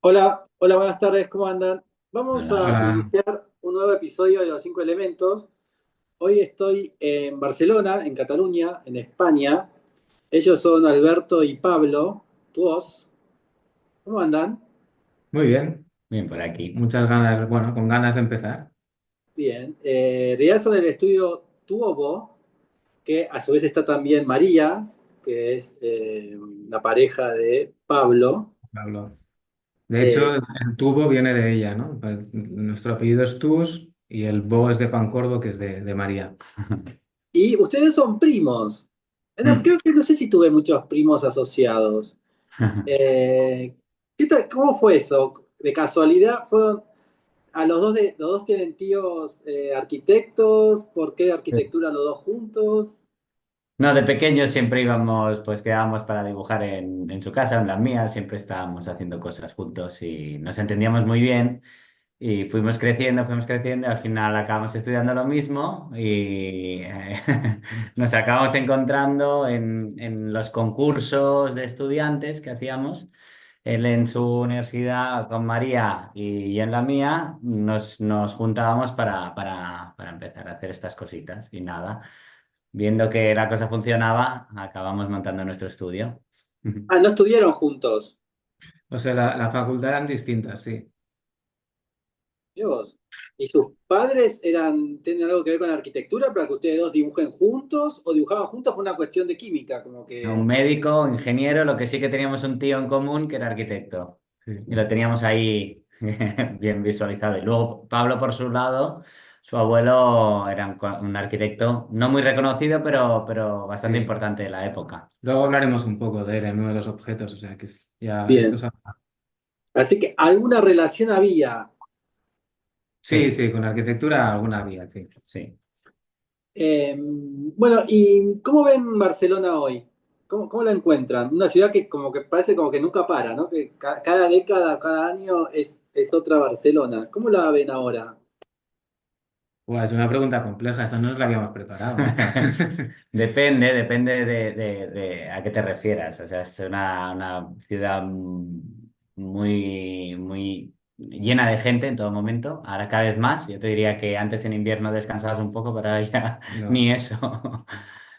Hola, hola, buenas tardes, ¿cómo andan? Vamos Hola. a Hola. iniciar un nuevo episodio de Los Cinco Elementos. Hoy estoy en Barcelona, en Cataluña, en España. Ellos son Alberto y Pablo, vos, ¿cómo andan? Muy bien. Bien por aquí. Muchas ganas, bueno, con ganas de empezar. Bien. En realidad son el estudio Tuobo, que a su vez está también María, que es la pareja de Pablo. Pablo. De Eh, hecho, el tubo viene de ella, ¿no? Pues, nuestro apellido es Tús y el Bo es de Pancorbo, que es de María. y ustedes son primos. No, Mm. creo que no sé si tuve muchos primos asociados. ¿Qué tal? ¿Cómo fue eso? ¿De casualidad fueron a los dos tienen tíos arquitectos? ¿Por qué arquitectura los dos juntos? No, de pequeños siempre íbamos, pues quedábamos para dibujar en su casa, en la mía, siempre estábamos haciendo cosas juntos y nos entendíamos muy bien. Y fuimos creciendo, y al final acabamos estudiando lo mismo y nos acabamos encontrando en los concursos de estudiantes que hacíamos. Él en su universidad con María y yo en la mía nos juntábamos para empezar a hacer estas cositas. Y nada, viendo que la cosa funcionaba, acabamos montando nuestro estudio. Ah, no estudiaron juntos. O sea, la facultad eran distintas, sí. Mirá vos. ¿Y sus padres tienen algo que ver con la arquitectura para que ustedes dos dibujen juntos o dibujaban juntos por una cuestión de química? Como Un que. médico, ingeniero, lo que sí que teníamos un tío en común que era arquitecto. Sí. Y lo teníamos ahí bien visualizado. Y luego Pablo, por su lado, su abuelo era un arquitecto no muy reconocido, pero bastante Sí. importante de la época. Luego hablaremos un poco de él en uno de los objetos, o sea que ya esto Bien. Así que alguna relación había. Sí, sí, con arquitectura alguna vía, sí. Sí. Bueno, ¿y cómo ven Barcelona hoy? ¿Cómo la encuentran? Una ciudad que como que parece como que nunca para, ¿no? Que cada década, cada año es otra Barcelona. ¿Cómo la ven ahora? Buah, es una pregunta compleja, esta no nos la habíamos preparado, ¿eh? Depende de a qué te refieras. O sea, es una ciudad muy llena de gente en todo momento. Ahora cada vez más. Yo te diría que antes en invierno descansabas un poco, pero ahora ya No. ni eso.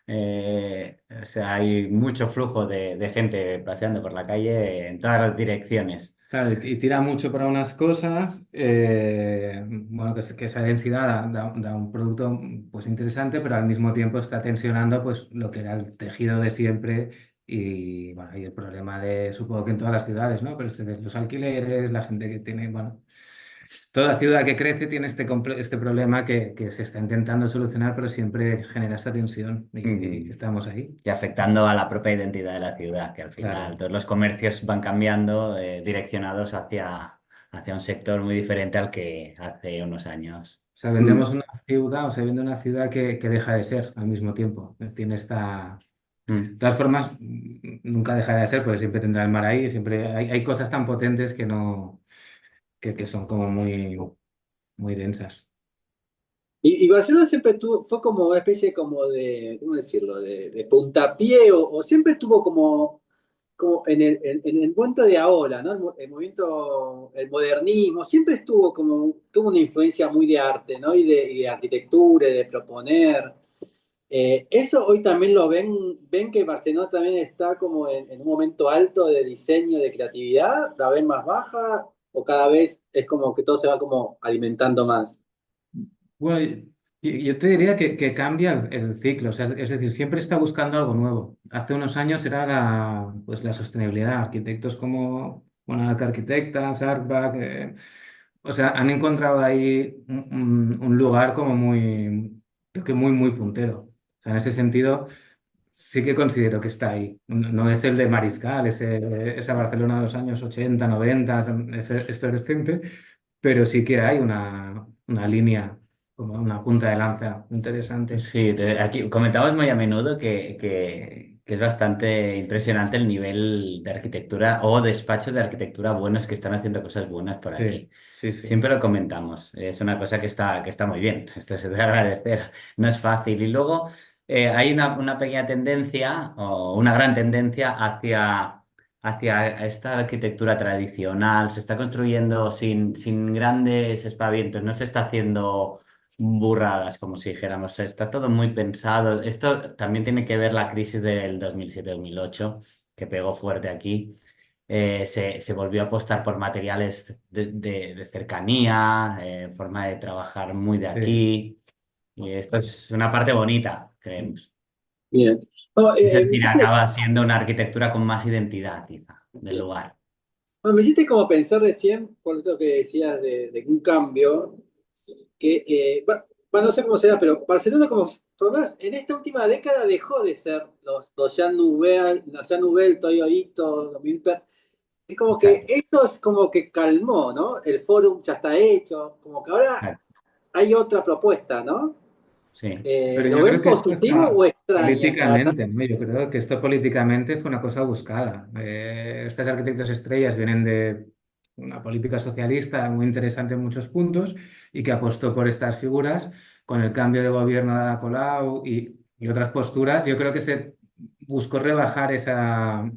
O sea, hay mucho flujo de gente paseando por la calle en todas las direcciones. Claro, y tira mucho para unas cosas, bueno, que esa densidad da un producto pues interesante, pero al mismo tiempo está tensionando pues lo que era el tejido de siempre y bueno, y el problema de, supongo que en todas las ciudades, ¿no? Pero este de los alquileres, la gente que tiene, bueno, toda ciudad que crece tiene este problema que se está intentando solucionar, pero siempre genera esta tensión y Mm. estamos ahí. Mm. Y afectando a la propia identidad de la ciudad, que al final Claro. todos los comercios van cambiando, direccionados hacia un sector muy diferente al que hace unos años. Mm. O sea, vendemos una ciudad o se vende una ciudad que deja de ser al mismo tiempo. Tiene esta... De Mm. todas formas, nunca dejará de ser, porque siempre tendrá el mar ahí, siempre hay cosas tan potentes que no, que son como muy densas. Y Barcelona siempre fue como una especie como de, ¿cómo decirlo? De puntapié o siempre estuvo como en el momento de ahora, ¿no? El movimiento, el modernismo, siempre tuvo una influencia muy de arte, ¿no? Y de arquitectura, y de proponer. Eso hoy también ven que Barcelona también está como en un momento alto de diseño, de creatividad, la ven más baja, o cada vez es como que todo se va como alimentando más. Bueno, yo te diría que cambia el ciclo, o sea, es decir, siempre está buscando algo nuevo. Hace unos años era pues la sostenibilidad, arquitectos como, bueno, Arquitectas, Artback, o sea, han encontrado ahí un lugar como creo que muy puntero. O sea, en ese sentido, sí que considero que está ahí. No es el de Mariscal, esa Barcelona de los años 80 90 efervescente, pero sí que hay una línea, como una punta de lanza interesante. Mm. Sí, aquí comentamos muy a menudo que es bastante impresionante el nivel de arquitectura o despacho de arquitectura buenos que están haciendo cosas buenas por Sí, aquí. Mm. Sí, siempre lo comentamos. Es una cosa que está muy bien. Esto se debe agradecer. No es fácil. Y luego hay una pequeña tendencia o una gran tendencia hacia hacia esta arquitectura tradicional, se está construyendo sin grandes espavientos, no se está haciendo burradas, como si dijéramos, está todo muy pensado. Esto también tiene que ver la crisis del 2007-2008, que pegó fuerte aquí. Se volvió a apostar por materiales de cercanía, forma de trabajar muy de Sí. aquí. Y esto es una parte bonita, creemos. Bien. No, Es decir, acaba siendo una arquitectura con más identidad, quizá, del lugar. me hiciste como pensar recién, por eso que decías de un cambio, que, no sé cómo será, pero Barcelona como, por lo menos en esta última década dejó de ser los Jean Nouvel, Toyo Ito, los Milper. Es como que Exacto, eso es como que calmó, ¿no? El fórum ya está hecho, como que ahora exacto. hay otra propuesta, ¿no? Sí. Pero ¿Lo yo creo ven que esto positivo está o extraña esta? políticamente, ¿no? Yo creo que esto políticamente fue una cosa buscada. Estas arquitectos estrellas vienen de una política socialista muy interesante en muchos puntos y que apostó por estas figuras con el cambio de gobierno de Ada Colau y otras posturas. Yo creo que se buscó rebajar esa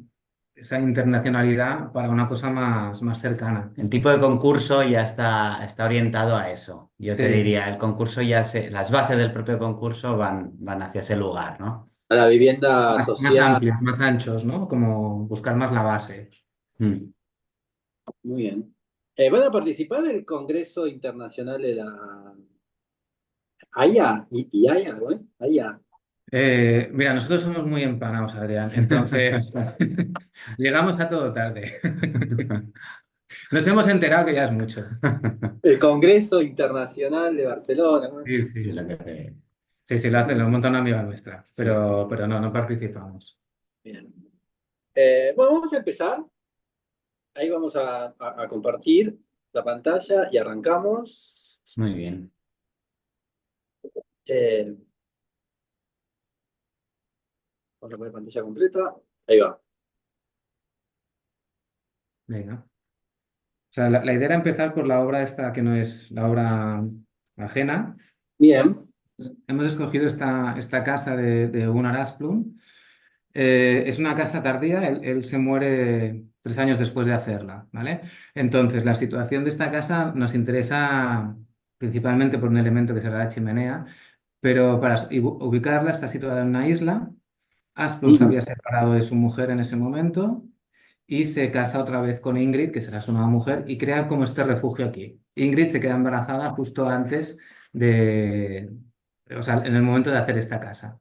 internacionalidad para una cosa más cercana. El tipo de concurso ya está orientado a eso. Yo te Sí, diría, el concurso las bases del propio concurso van hacia ese lugar, ¿no? A la vivienda más social. amplios, más anchos, ¿no? Como buscar más la base. Mm. Muy bien. ¿Van a participar del Congreso Internacional de la AIA? ¿Y AIA, güey? AIA. Mira, nosotros somos muy empanados, Adrián, entonces llegamos a todo tarde. Nos hemos enterado que ya es mucho. El Congreso Internacional de Barcelona, güey. Sí, Es sí. lo que... Sí, sí, lo monta una amiga nuestra, Sí, sí. pero no participamos. Bien. Bueno, vamos a empezar. Ahí vamos a compartir la pantalla y arrancamos. Muy bien. Eh, Vamos a poner pantalla completa. Ahí va. Venga. O sea, la idea era empezar por la obra esta que no es la obra ajena. Bien. Hemos escogido esta casa de Gunnar Asplund. Es una casa tardía, él se muere 3 años después de hacerla, ¿vale? Entonces, la situación de esta casa nos interesa principalmente por un elemento que será la chimenea, pero para ubicarla está situada en una isla. Asplund se Mm. había separado de su mujer en ese momento y se casa otra vez con Ingrid, que será su nueva mujer, y crean como este refugio aquí. Ingrid se queda embarazada justo antes de, o sea, en el momento de hacer esta casa.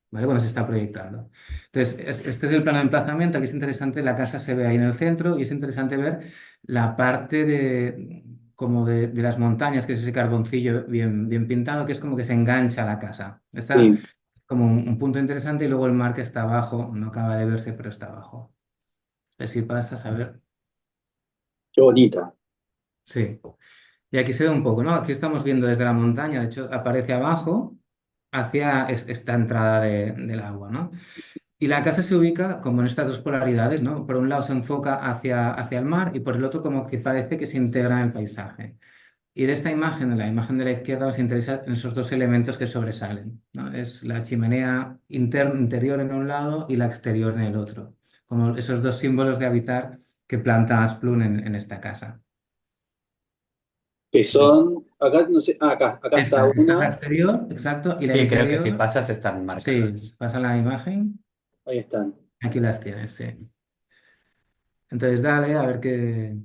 ¿Vale? Cuando se está proyectando. Entonces, este es el plano de emplazamiento. Aquí es interesante, la casa se ve ahí en el centro y es interesante ver la parte como de las montañas, que es ese carboncillo bien pintado, que es como que se engancha a la casa. Está Sí. como un punto interesante y luego el mar que está abajo, no acaba de verse, pero está abajo. Si pasas a ver. Qué bonita. Sí. Y aquí se ve un poco, ¿no? Aquí estamos viendo desde la montaña, de hecho aparece abajo hacia esta entrada del agua, ¿no? Y la casa se ubica como en estas dos polaridades, ¿no? Por un lado se enfoca hacia el mar y por el otro como que parece que se integra en el paisaje. Y de esta imagen, de la imagen de la izquierda, nos interesa en esos dos elementos que sobresalen, ¿no? Es la chimenea interior en un lado y la exterior en el otro, como esos dos símbolos de habitar que planta Asplund en esta casa. Que Entonces, son, acá no sé, acá está esta es la una. exterior, exacto, y la Sí, creo que si interior, pasas están sí, marcadas. pasa la imagen, Ahí están. aquí las tienes, sí. Entonces, dale, a ver qué.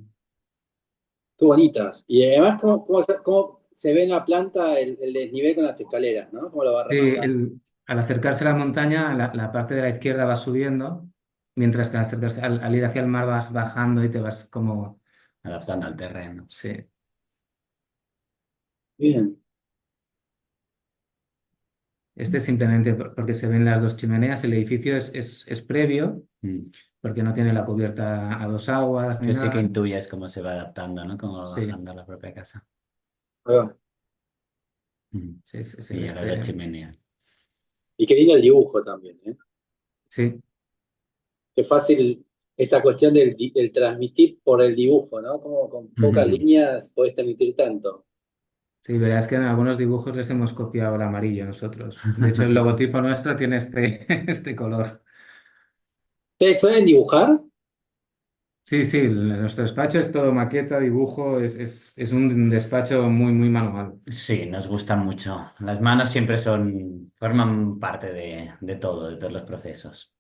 Qué bonitas. Y además, cómo se ve en la planta el desnivel con las escaleras, ¿no? Cómo lo va Sí, remarcando. al acercarse a la montaña, la parte de la izquierda va subiendo, mientras que al ir hacia el mar vas bajando y te vas como. Adaptando al terreno. Sí. Bien. Este es simplemente porque se ven las dos chimeneas. El edificio es previo, Mm. porque no tiene la cubierta a dos aguas ni Que sí que nada. intuyes cómo se va adaptando, ¿no? Cómo va Sí, bajando la propia casa. Ahí va. Mm. sí, sí, Y ahora la chimenea. Y qué lindo el dibujo también, ¿eh? sí. Qué fácil esta cuestión del transmitir por el dibujo, ¿no? Como con pocas Ujú. líneas podés transmitir tanto. Sí, verás que en algunos dibujos les hemos copiado el amarillo nosotros. De hecho, el logotipo nuestro tiene este color. ¿Ustedes suelen dibujar? Sí, sí, nuestro despacho es todo maqueta, dibujo, es un despacho muy, muy manual. Sí, nos gusta mucho. Las manos siempre forman parte de todo, de todos los procesos.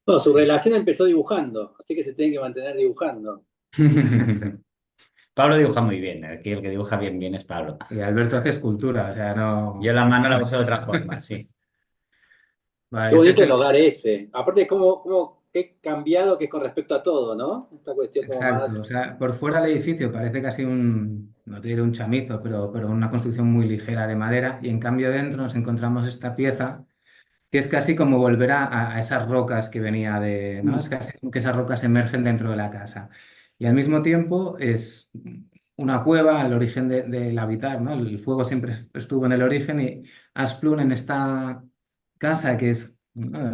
Bueno, su Sí. relación empezó dibujando, así que se tiene que mantener dibujando. Pablo dibuja muy bien, aquí el que dibuja bien, bien es Pablo. Y Alberto hace escultura, o sea, Yo no. la mano la uso de otra forma, sí. Qué Vale, bonito el hogar ese. Aparte, qué cambiado que es con respecto a todo, ¿no? Esta cuestión como más. exacto, o sea, por fuera del edificio parece casi no te diré un chamizo, pero una construcción muy ligera de madera, y en cambio dentro nos encontramos esta pieza que es casi como volver a esas rocas que venía de, ¿no? Es casi como que esas rocas emergen dentro de la casa. Y al mismo tiempo es una cueva, el origen del habitar, ¿no? El fuego siempre estuvo en el origen, y Asplund en esta casa que es, ¿no?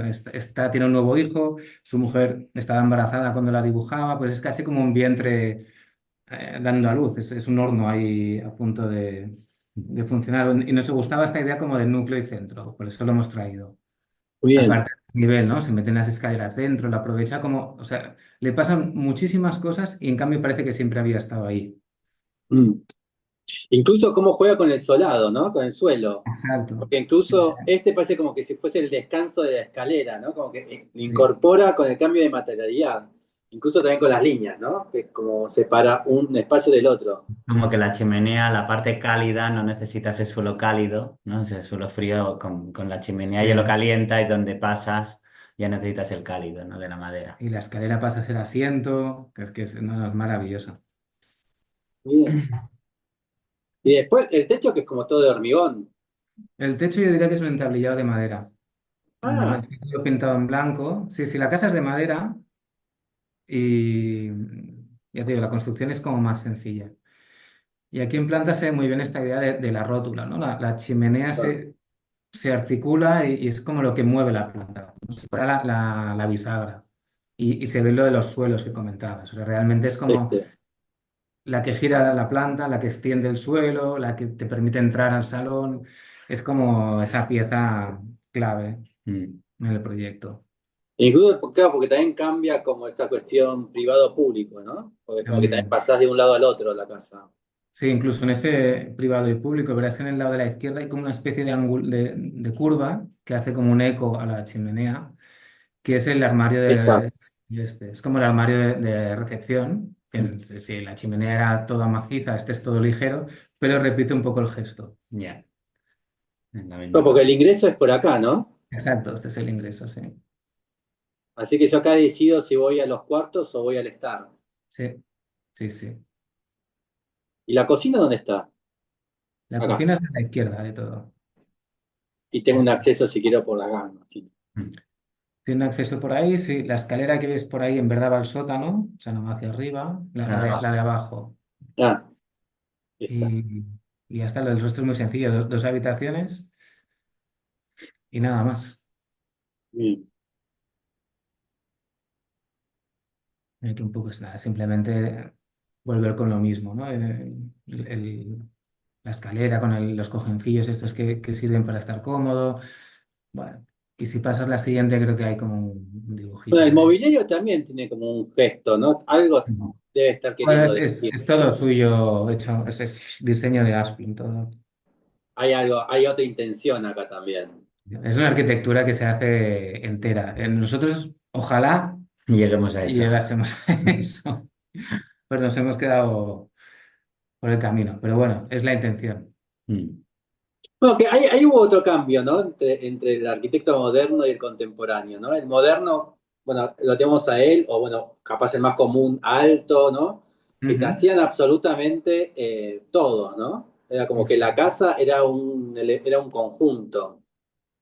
Tiene un nuevo hijo, su mujer estaba embarazada cuando la dibujaba, pues es casi como un vientre dando a luz, es un horno ahí a punto de funcionar. Y nos gustaba esta idea como del núcleo y centro, por eso lo hemos traído. Muy bien. Aparte del nivel, ¿no? Se meten las escaleras dentro, lo aprovecha como, o sea, le pasan muchísimas cosas y en cambio parece que siempre había estado ahí. Mm. Incluso cómo juega con el solado, ¿no? Con el suelo. Exacto. Porque Sí, sí, incluso este parece como que si fuese el descanso de la escalera, ¿no? Como que sí. incorpora con el cambio de materialidad. Incluso también con las líneas, ¿no? Que es como separa un espacio del otro. Como que la chimenea, la parte cálida, no necesitas el suelo cálido, ¿no? O sea, el suelo frío con la chimenea ya lo Sí. calienta y donde pasas ya necesitas el cálido, ¿no? De la madera. Y la escalera pasa a ser asiento, no, no, es maravilloso. Bien. Y después el techo que es como todo de hormigón. El techo yo diría que es un entablillado de madera. Ah, Lo he pintado en blanco. Sí, sí, la casa es de madera y ya te digo, la construcción es como más sencilla. Y aquí en planta se ve muy bien esta idea de la rótula, ¿no? La chimenea se articula y es como lo que mueve la planta, como si fuera la bisagra. Y se ve lo de los suelos que comentabas. O sea, realmente es como este. la que gira la planta, la que extiende el suelo, la que te permite entrar al salón. Es como esa pieza clave Mm. en el proyecto. Incluso, claro, porque también cambia como esta cuestión privado-público, ¿no? Porque es como que también También. pasás de un lado al otro de la casa. Sí, incluso en ese privado y público, verás que en el lado de la izquierda hay como una especie de curva que hace como un eco a la chimenea, que es el armario Esta. es como el armario de recepción, que si la chimenea era toda maciza, este es todo ligero, pero repite un poco el gesto. Ya, en la misma No, porque línea. el ingreso es por acá, ¿no? Exacto, este es el ingreso, sí. Así que yo acá decido si voy a los cuartos o voy al estar. Sí, sí, sí. ¿Y la cocina dónde está? La Acá. cocina es a la izquierda de todo. Y tengo un Es- acceso si quiero por acá, me imagino. Mm. Tiene acceso por ahí, sí. La escalera que ves por ahí en verdad va al sótano, o sea, no va hacia arriba, Nada la abajo. de abajo. Ah, está. Y, y ya está, el resto es muy sencillo, dos habitaciones y nada más. Bien. Aquí un poco es nada, simplemente volver con lo mismo, ¿no? La escalera con los cojencillos estos que sirven para estar cómodo. Bueno, y si pasas la siguiente creo que hay como un Bueno, dibujito el de... mobiliario también tiene como un gesto, ¿no? Algo debe estar Bueno, queriendo decir. es todo suyo hecho, es diseño de Asplund todo. Hay algo, hay otra intención acá también. Es una arquitectura que se hace entera. Nosotros, ojalá Lleguemos a eso. llegásemos a eso, pero nos hemos quedado por el camino. Pero bueno, es la intención. Mm. Bueno, que ahí hubo otro cambio, ¿no? Entre el arquitecto moderno y el contemporáneo, ¿no? El moderno, bueno, lo tenemos a él, o bueno, capaz el más común, alto, ¿no? Que te Ujú. hacían absolutamente todo, ¿no? Era como que la casa era un conjunto.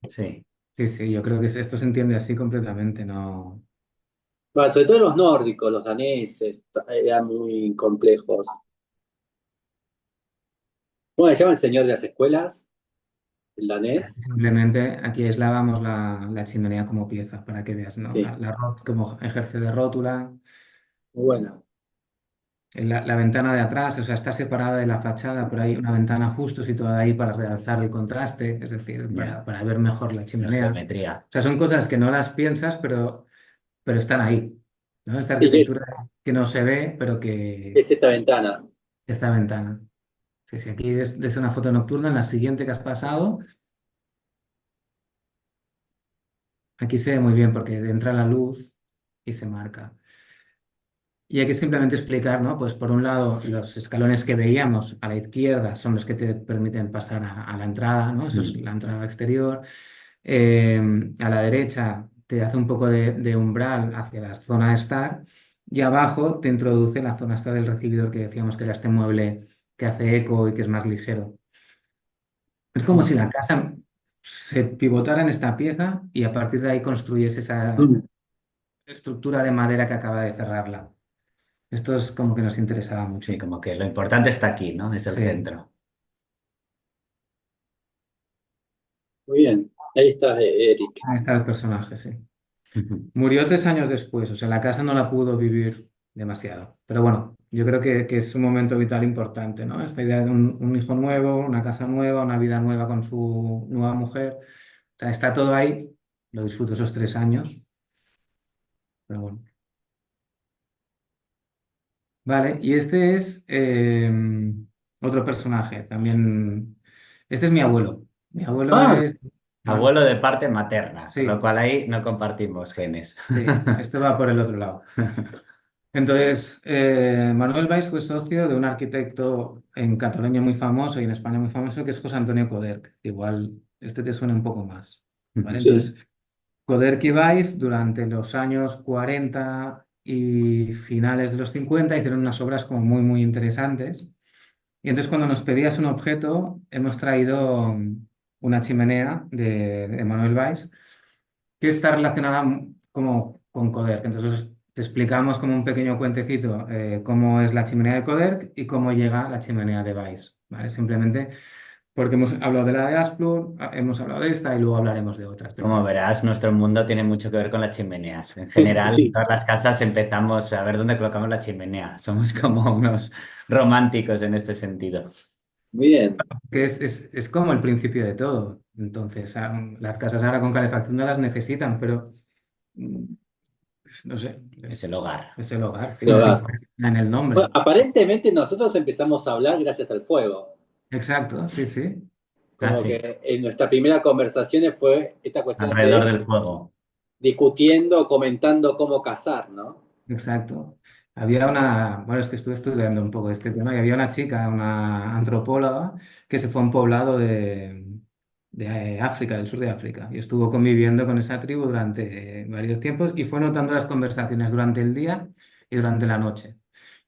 Sí. Sí, sí, yo creo que esto se entiende así completamente, ¿no? Bueno, sobre todo los nórdicos, los daneses, eran muy complejos. ¿Cómo se llama el señor de las escuelas? El danés. Simplemente aquí aislábamos la chimenea como pieza para que veas, ¿no? Sí, Como ejerce de rótula. muy buena. La ventana de atrás, o sea, está separada de la fachada, pero hay una ventana justo situada ahí para realzar el contraste, es decir, Ya. para ver mejor la La chimenea. geometría. O sea, son cosas que no las piensas, pero están ahí. ¿no? Esta Sí, arquitectura que no se ve, pero que es esta ventana. esta ventana. Sí, sí, aquí es una foto nocturna, en la siguiente que has pasado, aquí se ve muy bien porque entra la luz y se marca. Y hay que simplemente explicar, ¿no? Pues por un lado, los escalones que veíamos a la izquierda son los que te permiten pasar a la entrada, ¿no? Eso es Mm. la entrada exterior. A la derecha te hace un poco de umbral hacia la zona de estar y abajo te introduce la zona esta del recibidor que decíamos que era este mueble que hace eco y que es más ligero. Es como si la casa se pivotara en esta pieza y a partir de ahí construyes esa Mm. estructura de madera que acaba de cerrarla. Esto es como que nos interesaba Sí, mucho. como que lo importante está aquí, ¿no? Es el Sí, centro. Muy bien. Ahí está Eric. ahí está el personaje, sí. Murió 3 años después, o sea, la casa no la pudo vivir demasiado. Pero bueno, yo creo que es un momento vital importante, ¿no? Esta idea de un hijo nuevo, una casa nueva, una vida nueva con su nueva mujer. O sea, está todo ahí. Lo disfruto esos 3 años. Pero bueno. Vale, y este es otro personaje. También. Este es mi abuelo. Mi abuelo Ah, es. Abuelo de parte materna, con lo Sí, cual ahí no compartimos genes. sí, esto va por el otro lado. Entonces, Manuel Valls fue socio de un arquitecto en Cataluña muy famoso y en España muy famoso, que es José Antonio Coderch. Igual este te suena un poco más, ¿vale? sí. Entonces, Coderch y Valls durante los años 40 y finales de los 50 hicieron unas obras como muy, muy interesantes. Y entonces cuando nos pedías un objeto, hemos traído una chimenea de Manuel Valls que está relacionada como con Coderch. Entonces te explicamos como un pequeño cuentecito cómo es la chimenea de Coderch y cómo llega la chimenea de Weiss, ¿vale? Simplemente porque hemos hablado de la de Asplund, hemos hablado de esta y luego hablaremos de otras. Pero Como bueno, verás, nuestro mundo tiene mucho que ver con las chimeneas. En general, Sí, todas las casas empezamos a ver dónde colocamos la chimenea. Somos como unos románticos en este sentido. muy bien. que es como el principio de todo. Entonces, las casas ahora con calefacción no las necesitan, pero mm, no sé, Es el hogar. es el hogar, sí, Lo está va. en el Bueno, nombre. aparentemente nosotros empezamos a hablar gracias al fuego. Exacto, sí, sí. Como Así, que en nuestra primera conversación fue esta cuestión alrededor de del fuego. discutiendo, comentando cómo cazar, ¿no? Exacto. Había una, bueno, es que estuve estudiando un poco este tema y había una chica, una antropóloga, que se fue a un poblado de África, del sur de África, y estuvo conviviendo con esa tribu durante varios tiempos y fue notando las conversaciones durante el día y durante la noche.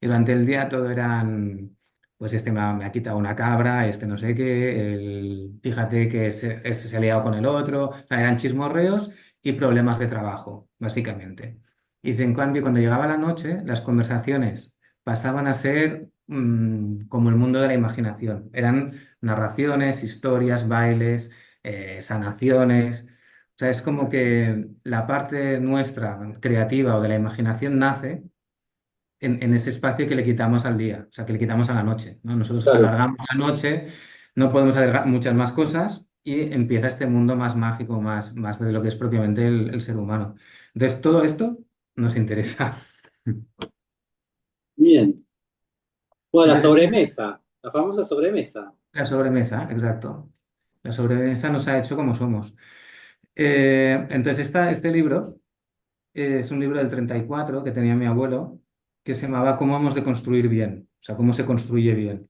Y durante el día todo eran, pues este me ha quitado una cabra, este no sé qué, fíjate que este se ha liado con el otro, o sea, eran chismorreos y problemas de trabajo, básicamente. Y dice, en cambio, cuando llegaba la noche, las conversaciones pasaban a ser como el mundo de la imaginación. Eran narraciones, historias, bailes, sanaciones. O sea, es como que la parte nuestra creativa o de la imaginación nace en ese espacio que le quitamos al día, o sea, que le quitamos a la noche, ¿no? Nosotros Claro. alargamos la noche, no podemos alargar muchas más cosas y empieza este mundo más mágico, más de lo que es propiamente el ser humano. Entonces, todo esto nos interesa. Bien. Bueno, la Entonces, sobremesa, la famosa sobremesa. la sobremesa, exacto. La sobremesa nos ha hecho como somos. Entonces, este libro es un libro del 34 que tenía mi abuelo, que se llamaba ¿Cómo hemos de construir bien? O sea, cómo se construye bien.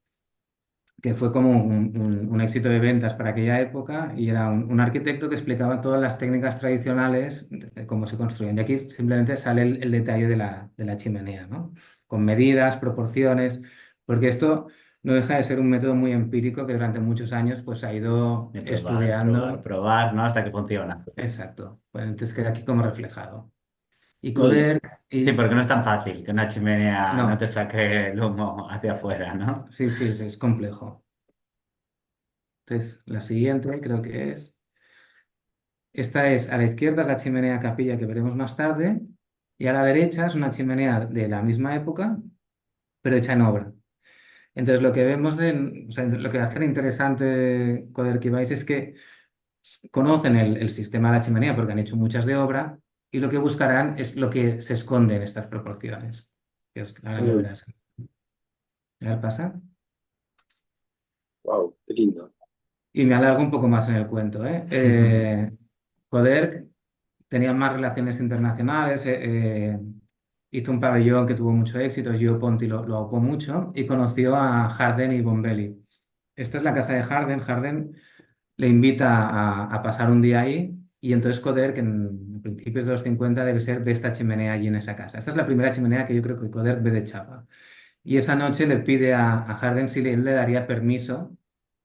Que fue como un éxito de ventas para aquella época y era un arquitecto que explicaba todas las técnicas tradicionales de cómo se construían. Y aquí simplemente sale el detalle de la chimenea, ¿no? Con medidas, proporciones, porque esto no deja de ser un método muy empírico que durante muchos años pues ha ido De probar, probar, estudiando. probar, ¿no? Hasta que funciona. Exacto. Pues entonces queda aquí como reflejado. Y Muy bien. Coder, Sí, y porque no es tan fácil que una chimenea no te no, saque el humo hacia afuera, ¿no? sí, sí, es complejo. Entonces, la siguiente creo que es. Esta es a la izquierda es la chimenea capilla que veremos más tarde y a la derecha es una chimenea de la misma época, pero hecha en obra. Entonces lo que vemos o sea, lo que hace interesante Coder Kibais es que conocen el sistema de la chimenea porque han hecho muchas de obra, y lo que buscarán es lo que se esconde en estas proporciones. Ahora lo verás. A ver, pasa. Wow, qué lindo. Y me alargo un poco más en el cuento, ¿eh? Coderch tenía más relaciones internacionales, hizo un pabellón que tuvo mucho éxito, Gio Ponti lo aupó mucho y conoció a Harden y Bombelli. Esta es la casa de Harden. Harden le invita a pasar un día ahí y entonces Coderch, que en principios de los 50 debe ser de esta chimenea allí en esa casa. Esta es la primera chimenea que yo creo que Coderch ve de chapa. Y esa noche le pide a Harden si él le daría permiso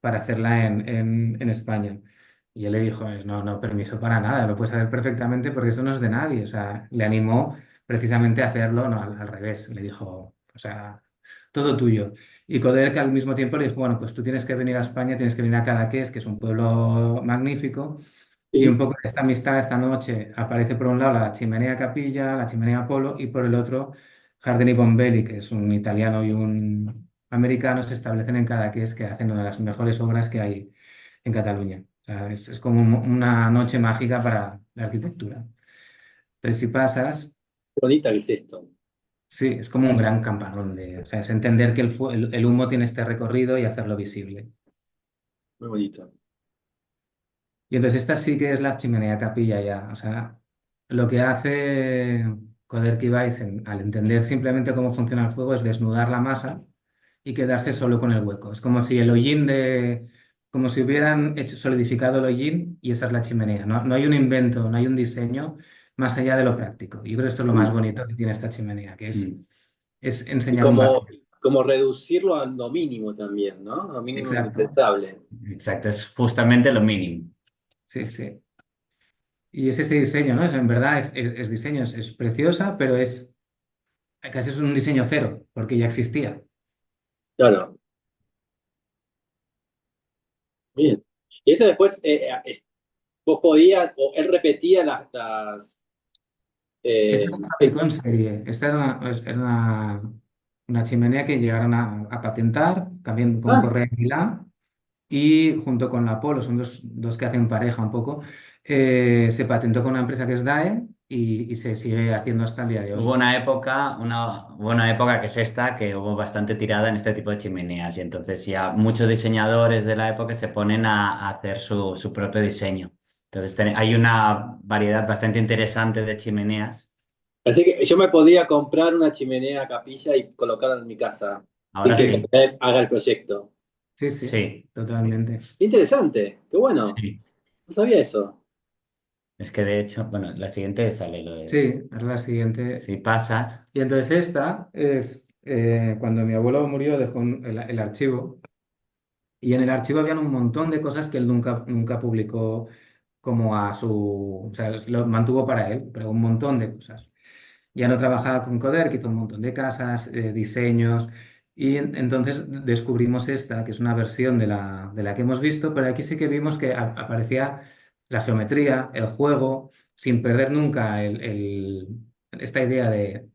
para hacerla en España. Y él le dijo, no, no, permiso para nada, lo puedes hacer perfectamente porque eso no es de nadie. O sea, le animó precisamente a hacerlo, no, al revés. Le dijo, o sea, todo tuyo. Y Coderch al mismo tiempo le dijo, bueno, pues tú tienes que venir a España, tienes que venir a Cadaqués, que es un pueblo magnífico. Y un Sí. poco de esta amistad esta noche aparece por un lado la chimenea Capilla, la chimenea Apolo, y por el otro Harden y Bombelli, que es un italiano y un americano, se establecen en Cadaqués, que hacen una de las mejores obras que hay en Cataluña. O sea, es como una noche mágica para la arquitectura. Entonces, si pasas, Qué bonita que es esto. sí, es como un gran campanón o sea, es entender que el humo tiene este recorrido y hacerlo visible. Muy bonito. Y entonces esta sí que es la chimenea capilla ya. O sea, lo que hace Coder Ibáis al entender simplemente cómo funciona el fuego es desnudar la masa y quedarse solo con el hueco. Es como si el hollín como si hubieran hecho solidificado el hollín y esa es la chimenea. No, no hay un invento, no hay un diseño más allá de lo práctico. Yo creo que esto es lo más Mm. bonito que tiene esta chimenea, que Mm. es Y enseñar un como, vacío. como reducirlo a lo mínimo también, ¿no? Lo mínimo Exacto. indispensable. Exacto, es justamente lo mínimo. Sí, sí. Y es ese diseño, ¿no? En verdad es diseño, es preciosa, pero casi es un diseño cero, porque ya existía. Claro, bien. Y esto después, vos podías, o él repetía Esta eh, se fabricó en serie. Esta era una chimenea que llegaron a patentar, también con ah, Correa y Milá, y junto con la Apollo, son dos que hacen pareja un poco, se patentó con una empresa que es DAE y se sigue haciendo hasta el día de hoy. Hubo una época que es esta, que hubo bastante tirada en este tipo de chimeneas y entonces ya muchos diseñadores de la época se ponen a hacer su propio diseño. Entonces hay una variedad bastante interesante de chimeneas. así que yo me podría comprar una chimenea capilla y colocarla en mi casa, sin Ahora que sí, él haga el proyecto. Sí, sí, sí, totalmente. Qué interesante, qué bueno, sí. no sabía eso. Es que de hecho, bueno, la siguiente sale lo de Sí, es la siguiente. si pasas. Y entonces esta es, cuando mi abuelo murió, dejó el archivo. Y en el archivo habían un montón de cosas que él nunca publicó como o sea, lo mantuvo para él, pero un montón de cosas. Ya no trabajaba con Coder, que hizo un montón de casas, diseños, y entonces descubrimos esta, que es una versión de la que hemos visto, pero aquí sí que vimos que aparecía la geometría, el juego, sin perder nunca esta idea de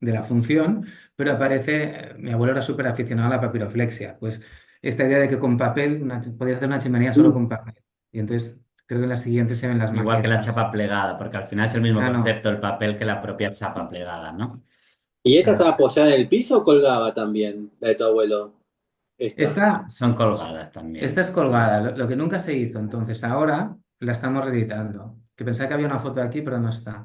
la función, pero aparece, mi abuelo era súper aficionado a la papiroflexia, pues esta idea de que con papel podía hacer una chimenea solo Mm. con papel. Y entonces creo que en la siguiente se ven las Igual que la maquetas. chapa plegada, porque al final es el mismo Ah, no. concepto el papel que la propia chapa plegada, ¿no? ¿Y esta Claro. estaba apoyada en el piso o colgaba también, la de tu abuelo? Esta. Esta, Son colgadas esta también. es colgada, lo que nunca se hizo. Entonces ahora la estamos reeditando. Que pensaba que había una foto aquí, pero no está.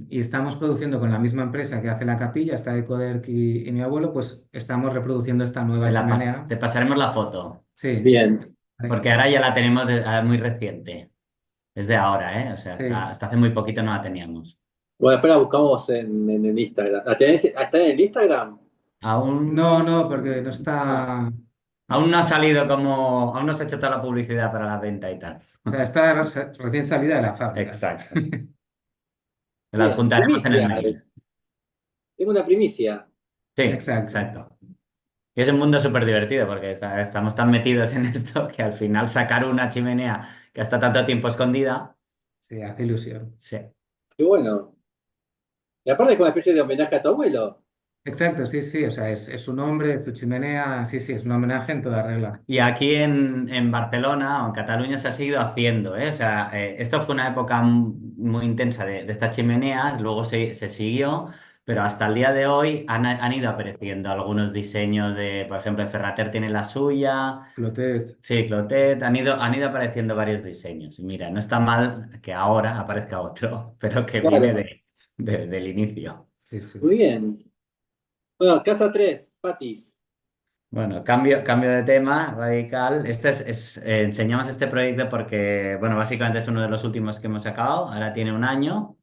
Y estamos produciendo con la misma empresa que hace la capilla, está de Coderch y mi abuelo, pues estamos reproduciendo esta nueva chimenea. Te pasaremos la foto, Sí, Bien. porque ahora ya la tenemos muy reciente. Es de ahora, ¿eh? O sea, sí. hasta hace muy poquito no la teníamos. Bueno, después la buscamos en el Instagram. ¿Está en el Instagram? Aún, No, no, porque no Ah, está. aún No. no ha salido como, aún no se ha hecho toda la publicidad para la venta y tal. O sea, está recién salida de la fábrica. Exacto. La bien, adjuntaremos en el primicia. mail. Tengo una primicia. Sí, Exacto. exacto. Y es un mundo súper divertido porque estamos tan metidos en esto que al final sacar una chimenea que está tanto tiempo escondida, Sí, hace ilusión. sí. Qué bueno. Y aparte es como una especie de homenaje a tu abuelo. Exacto, sí, sí, o sea, es su nombre, es su chimenea, sí, sí, es un homenaje en toda regla. Y aquí en Barcelona o en Cataluña se ha seguido haciendo, ¿eh? O sea, esto fue una época muy intensa de estas chimeneas, luego se siguió, pero hasta el día de hoy han ido apareciendo algunos diseños de, por ejemplo, Ferrater tiene la suya, Clotet, sí, Clotet, han ido apareciendo varios diseños. Y mira, no está mal que ahora aparezca otro, pero que viene Claro, del inicio. sí, sí. muy bien. Bueno, casa 3, Patis. Bueno, cambio de tema radical. Enseñamos este proyecto porque, bueno, básicamente es uno de los últimos que hemos acabado. Ahora tiene un año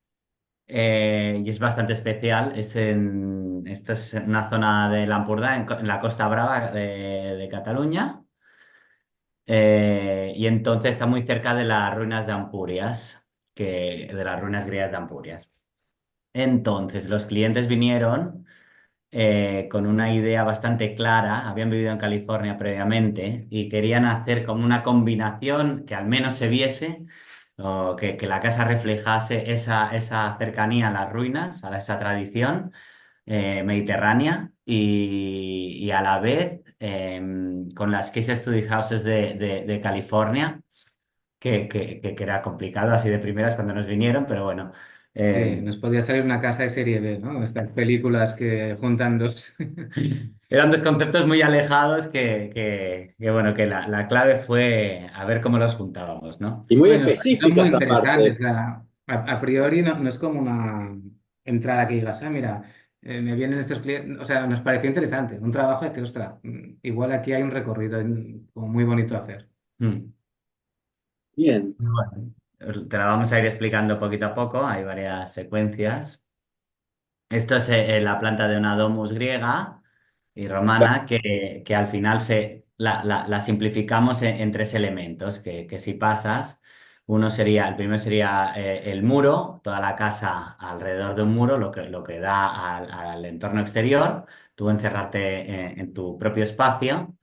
y es bastante especial. Esto es una zona de Lampurdá, en la Costa Brava de Cataluña. Y entonces está muy cerca de las ruinas de Ampurias, de las ruinas griegas de Ampurias. Entonces, los clientes vinieron con una idea bastante clara, habían vivido en California previamente y querían hacer como una combinación que al menos se viese, o que la casa reflejase esa cercanía a las ruinas, esa tradición mediterránea y a la vez con las Case Study Houses de California, que era complicado así de primeras cuando nos vinieron, pero bueno. Sí, nos podía salir una casa de serie B, ¿no? Estas películas que juntan dos. Eran dos conceptos muy alejados bueno, que la clave fue a ver cómo los juntábamos, ¿no? Y muy Bueno, nos parecieron muy específicas interesantes. aparte. O sea, a priori no es como una entrada que digas, ah, mira, me vienen estos clientes. O sea, nos pareció interesante. Un trabajo de que, ostras, igual aquí hay un recorrido como muy bonito a hacer. Mm. Bien. Bueno, te la vamos a ir explicando poquito a poco, hay varias secuencias. Esto es la planta de una domus griega y romana que al final la simplificamos en tres elementos, que si pasas, el primero sería el muro, toda la casa alrededor de un muro, lo que da al entorno exterior, tú encerrarte en tu propio espacio.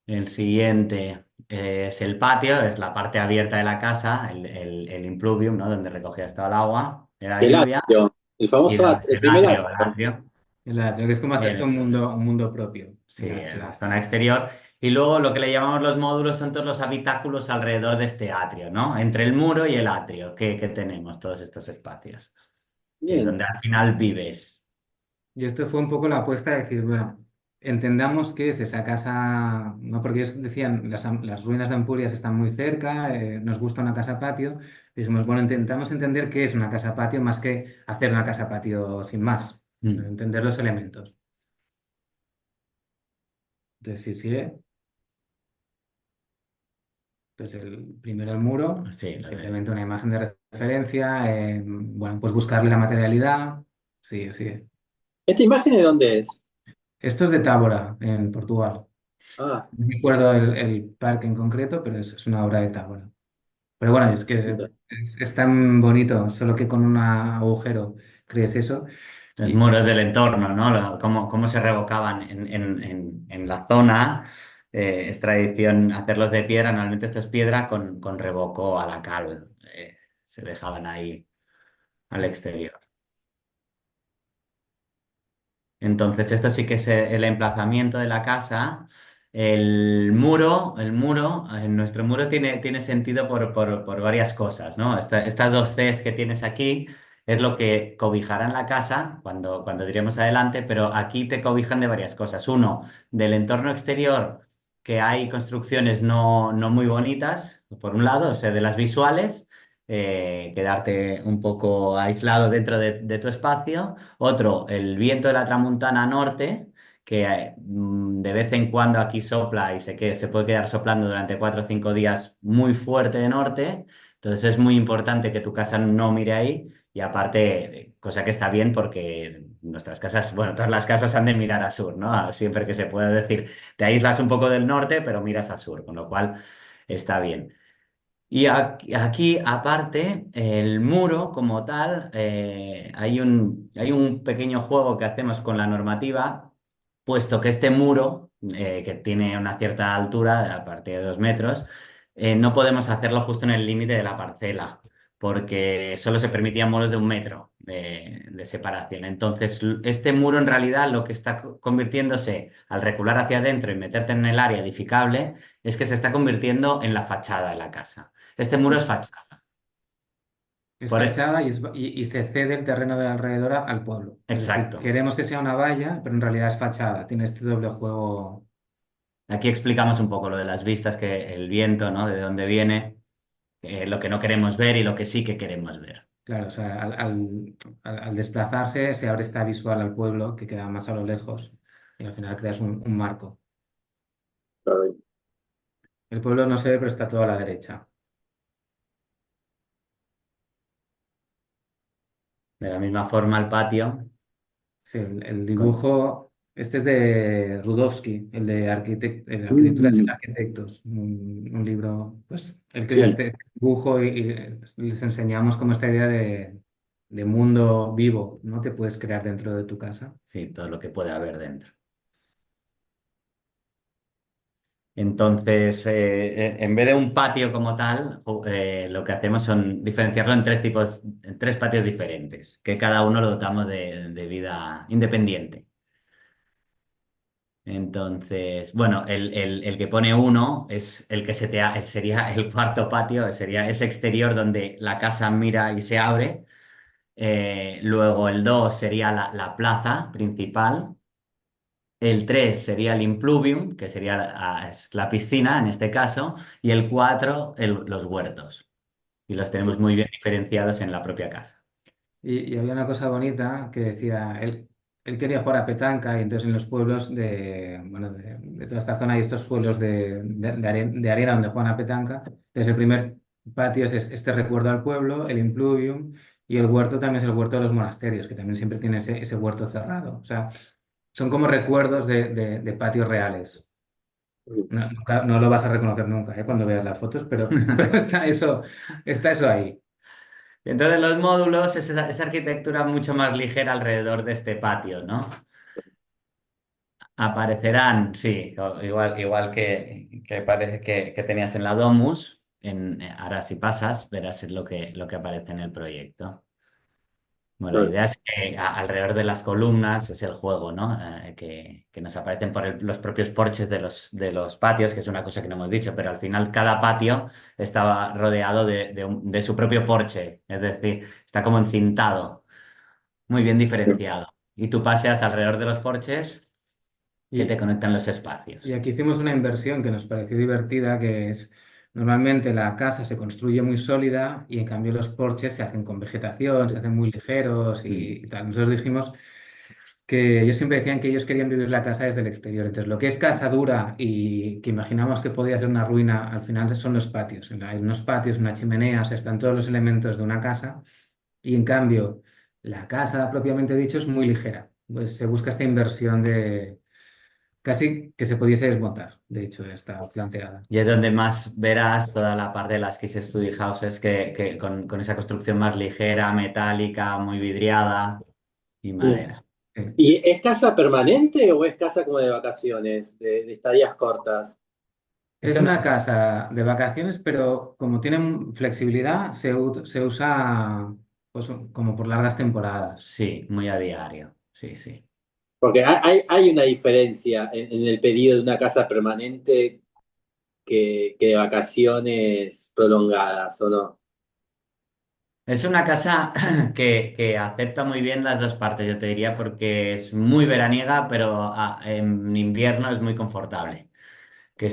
El siguiente es el patio, es la parte abierta de la casa, el impluvium, ¿no? Donde recogías toda el agua de la El lluvia. atrio, el Y famoso el el primer atrio, el atrio. atrio, Creo que es como hacerse el- un mundo propio. sí, El atrio. la zona exterior. Y luego lo que le llamamos los módulos son todos los habitáculos alrededor de este atrio, ¿no? Entre el muro y el atrio que tenemos todos estos espacios, que es Bien. donde al final vives. Y esto fue un poco la apuesta de decir, bueno, entendamos qué es esa casa, ¿no? Porque ellos decían, las ruinas de Ampurias están muy cerca, nos gusta una casa patio. Y dijimos, bueno, intentamos entender qué es una casa patio más que hacer una casa patio sin más, Mm. entender los elementos. Entonces, sí, sigue. Entonces, primero el muro, Sí, simplemente una imagen de referencia, bueno, pues buscarle la materialidad. Sí, sí. ¿Esta imagen de dónde es? Esto es de Tábora, en Portugal. Ah, No recuerdo el parque en concreto, pero es una obra de Tábora. Pero bueno, es que lindo. es tan bonito, solo que con un agujero crees eso. Los Y muros del entorno, ¿no? Cómo se revocaban en la zona. Es tradición hacerlos de piedra. Normalmente esto es piedra con revoco a la cal. Se dejaban ahí al exterior. Entonces, esto sí que es el emplazamiento de la casa. Nuestro muro tiene sentido por varias cosas, ¿no? Estas dos Cs que tienes aquí es lo que cobijarán la casa cuando iremos adelante, pero aquí te cobijan de varias cosas. Uno, del entorno exterior, que hay construcciones no muy bonitas, por un lado, o sea, de las visuales, quedarte un poco aislado dentro de tu espacio. Otro, el viento de la tramuntana norte, que de vez en cuando aquí sopla y se puede quedar soplando durante 4 o 5 días muy fuerte de norte. Entonces es muy importante que tu casa no mire ahí. Y aparte, cosa que está bien porque nuestras casas, bueno, todas las casas han de mirar a sur, ¿no? Siempre que se pueda decir, te aíslas un poco del norte, pero miras a sur, con lo cual está bien. Y aquí, aparte, el muro como tal, hay un pequeño juego que hacemos con la normativa, puesto que este muro, que tiene una cierta altura, a partir de 2 metros, no podemos hacerlo justo en el límite de la parcela, porque solo se permitían muros de 1 metro de separación. Entonces, este muro en realidad lo que está convirtiéndose al recular hacia adentro y meterte en el área edificable es que se está convirtiendo en la fachada de la casa. Este muro es fachada. Es Por- fachada y se cede el terreno de alrededor al pueblo. Es decir, Exacto. queremos que sea una valla, pero en realidad es fachada. Tiene este doble juego. Aquí explicamos un poco lo de las vistas, que el viento, ¿no? De dónde viene, lo que no queremos ver y lo que sí que queremos ver. Claro, o sea, al desplazarse se abre esta visual al pueblo que queda más a lo lejos y al final creas un marco. Claro. El pueblo no se ve, pero está todo a la derecha. De la misma forma, el patio. Sí, el con- dibujo, este es de Rudowski, el de el Arquitectura sin Mm, arquitectos, un libro, pues él crea sí, este dibujo y les enseñamos como esta idea de mundo vivo, ¿no? Que puedes crear dentro de tu casa. Sí, todo lo que puede haber dentro. Entonces, en vez de un patio como tal, lo que hacemos son diferenciarlo en 3 tipos, en 3 patios diferentes, que cada uno lo dotamos de vida independiente. Entonces, bueno, el que pone 1 es el que sería el cuarto patio, sería ese exterior donde la casa mira y se abre. Luego el 2 sería la plaza principal. El 3 sería el impluvium, que sería es la piscina en este caso. Y el 4 los huertos. Y los tenemos muy bien diferenciados en la propia casa. Y había una cosa bonita que decía, él quería jugar a petanca y entonces en los pueblos bueno, de toda esta zona hay estos suelos de arena donde juegan a petanca. Entonces el primer patio es este recuerdo al pueblo, el impluvium, y el huerto también es el huerto de los monasterios, que también siempre tiene ese huerto cerrado. O sea, son como recuerdos de patios reales. No lo vas a reconocer nunca, cuando veas las fotos, pero está eso ahí. Y entonces los módulos es esa arquitectura mucho más ligera alrededor de este patio, ¿no? Aparecerán, sí, igual que parece que tenías en la Domus. Ahora si pasas, verás lo que aparece en el proyecto. Bueno, la claro. idea es que alrededor de las columnas es el juego, ¿no? Que nos aparecen por los propios porches de los patios, que es una cosa que no hemos dicho, pero al final cada patio estaba rodeado de su propio porche, es decir, está como encintado, muy bien diferenciado. Y tú paseas alrededor de los porches que te Y, conectan los Y espacios. aquí hicimos una inversión que nos pareció divertida, que es, normalmente la casa se construye muy sólida y en cambio los porches se hacen con vegetación, se hacen muy ligeros Mm. y tal. Nosotros dijimos que ellos siempre decían que ellos querían vivir la casa desde el exterior. Entonces, lo que es casa dura y que imaginamos que podía ser una ruina, al final son los patios. Hay unos patios, una chimenea, o sea, están todos los elementos de una casa y en cambio la casa propiamente dicho es muy ligera. Pues se busca esta inversión de casi que se pudiese desmontar, de hecho, está planteada. Y es donde más verás toda la parte de las Case Study Houses que con esa construcción más ligera, metálica, muy vidriada y Mm. madera. Sí. ¿Y es casa permanente o es casa como de vacaciones, de estadías cortas? Es una casa de vacaciones, pero como tienen flexibilidad, se usa pues, como por largas temporadas. Sí, muy a diario. Sí, sí. Porque hay una diferencia en el pedido de una casa permanente que de vacaciones prolongadas, ¿o no? Es una casa que acepta muy bien las dos partes, yo te diría, porque es muy veraniega, pero en invierno es muy confortable.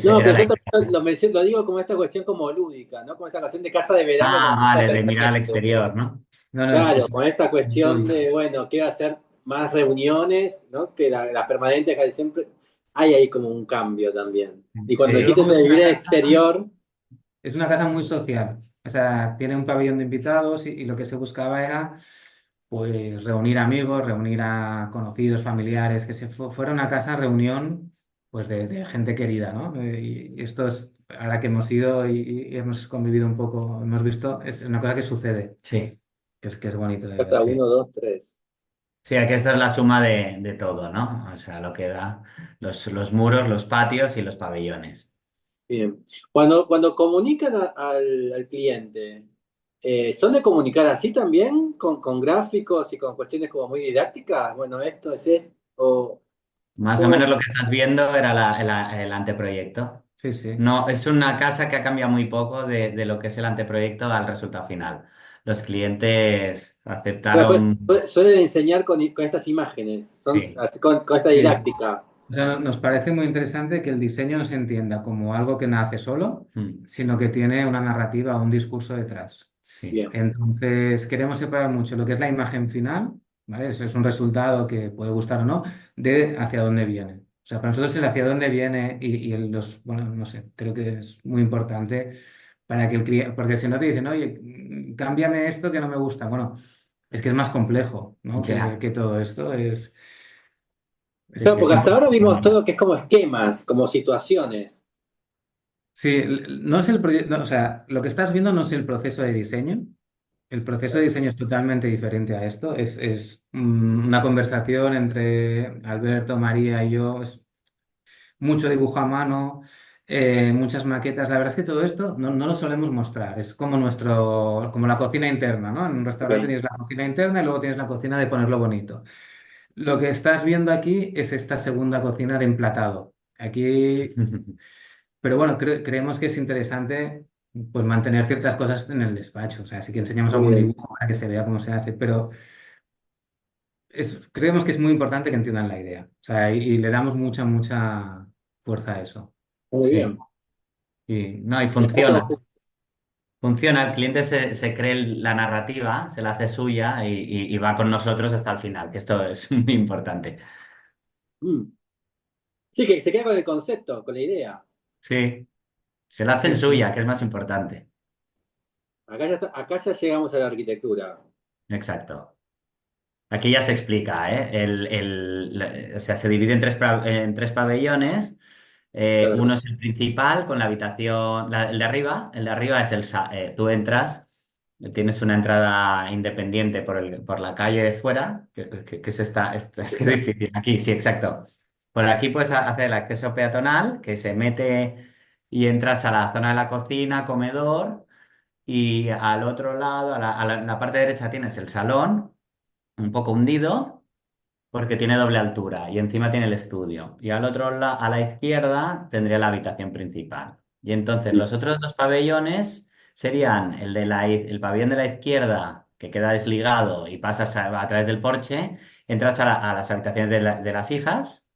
No, Era pero la yo idea. también lo digo como esta cuestión como lúdica, ¿no? Como esta cuestión de casa de verano Ah, con vista vale, de mirar al permanente. exterior, ¿no? No, no, Claro, con esta es cuestión lúdico. de, bueno, quiero hacer más reuniones, ¿no? Que la permanente casi siempre hay ahí como un cambio también. Y cuando Sí, Sí. dijiste luego de vivir en exterior, es una casa muy social. O sea, tiene un pabellón de invitados y lo que se buscaba era pues reunir amigos, reunir a conocidos, familiares, que fuera una casa reunión pues de gente querida, ¿no? Y esto es, ahora que hemos ido y hemos convivido un poco, hemos visto, es una cosa que sucede, Sí. que es bonito de ver, hasta sí. uno, dos, tres. Sí, aquí esta es la suma de todo, ¿no? O sea, lo que da los muros, los patios y los pabellones. Bien. Cuando comunican al cliente, ¿Son de comunicar así también, con gráficos y con cuestiones como muy didácticas? Bueno, esto es esto, o Más o menos cómo... lo que estás viendo era el anteproyecto. Sí, sí. No, es una casa que ha cambiado muy poco de lo que es el anteproyecto al resultado final. Los clientes Bueno, pues aceptaron, suelen enseñar con estas imágenes, son sí. así, con esta Sí. didáctica. O sea, nos parece muy interesante que el diseño no se entienda como algo que nace solo, Mm, sino que tiene una narrativa, un discurso detrás. sí, Bien. Entonces, queremos separar mucho lo que es la imagen final, ¿vale? Eso es un resultado que puede gustar o no, de hacia dónde viene. O sea, para nosotros el hacia dónde viene bueno, no sé, creo que es muy importante para que el cliente, porque si no te dicen, oye, cámbiame esto que no me gusta. Bueno, es que es más complejo, ¿no? ya. Que todo esto Claro, es porque hasta ahora vimos importante. todo que es como esquemas, como situaciones. Sí, no es el proyecto, o sea, lo que estás viendo no es el proceso de diseño. El proceso de diseño es totalmente diferente a esto. Una conversación entre Alberto, María y yo. Es mucho dibujo a mano, muchas maquetas. La verdad es que todo esto no lo solemos mostrar. Es como como la cocina interna, ¿no? En un restaurante Ok. tienes la cocina interna y luego tienes la cocina de ponerlo bonito. Lo que estás viendo aquí es esta segunda cocina de emplatado. Aquí, pero bueno, creemos que es interesante pues mantener ciertas cosas en el despacho. O sea, sí que enseñamos Muy algún bien. dibujo para que se vea cómo se hace, pero creemos que es muy importante que entiendan la idea. O sea, y le damos mucha fuerza a eso. Muy Sí. bien. Y, no, y Y acá funciona. como- Funciona, el cliente se cree la narrativa, se la hace suya y va con nosotros hasta el final, que esto es muy importante. mm. Sí, que se queda con el concepto, con la idea. Sí, se la hacen Sí, sí. suya, que es más importante. Acá ya llegamos a la arquitectura. Exacto. Aquí ya se explica, ¿eh? O sea, se divide en tres pabellones. Claro. Uno es el principal con la habitación, el de arriba. El de arriba es tú entras, tienes una entrada independiente por la calle de fuera, que es es que es difícil. Aquí, sí, exacto. Por aquí puedes hacer el acceso peatonal, que se mete y entras a la zona de la cocina, comedor, y al otro lado, en la parte derecha tienes el salón, un poco hundido porque tiene doble altura y encima tiene el estudio. Y al otro lado, a la izquierda, tendría la habitación principal. Y entonces los otros dos pabellones serían el pabellón de la izquierda, que queda desligado y pasas a través del porche, entras a las habitaciones de las hijas,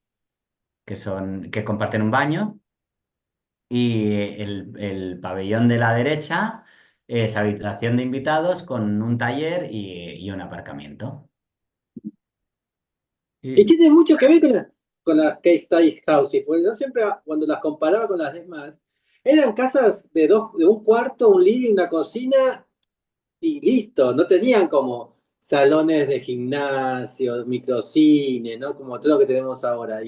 que comparten un baño, y el pabellón de la derecha es habitación de invitados con un taller y un aparcamiento. Y Y, tiene mucho que ver con las Case Studies Houses, porque yo siempre, cuando las comparaba con las demás, eran casas de un cuarto, un living, una cocina y listo, no tenían como salones de gimnasio, microcine, ¿no? Como todo lo que tenemos ahora.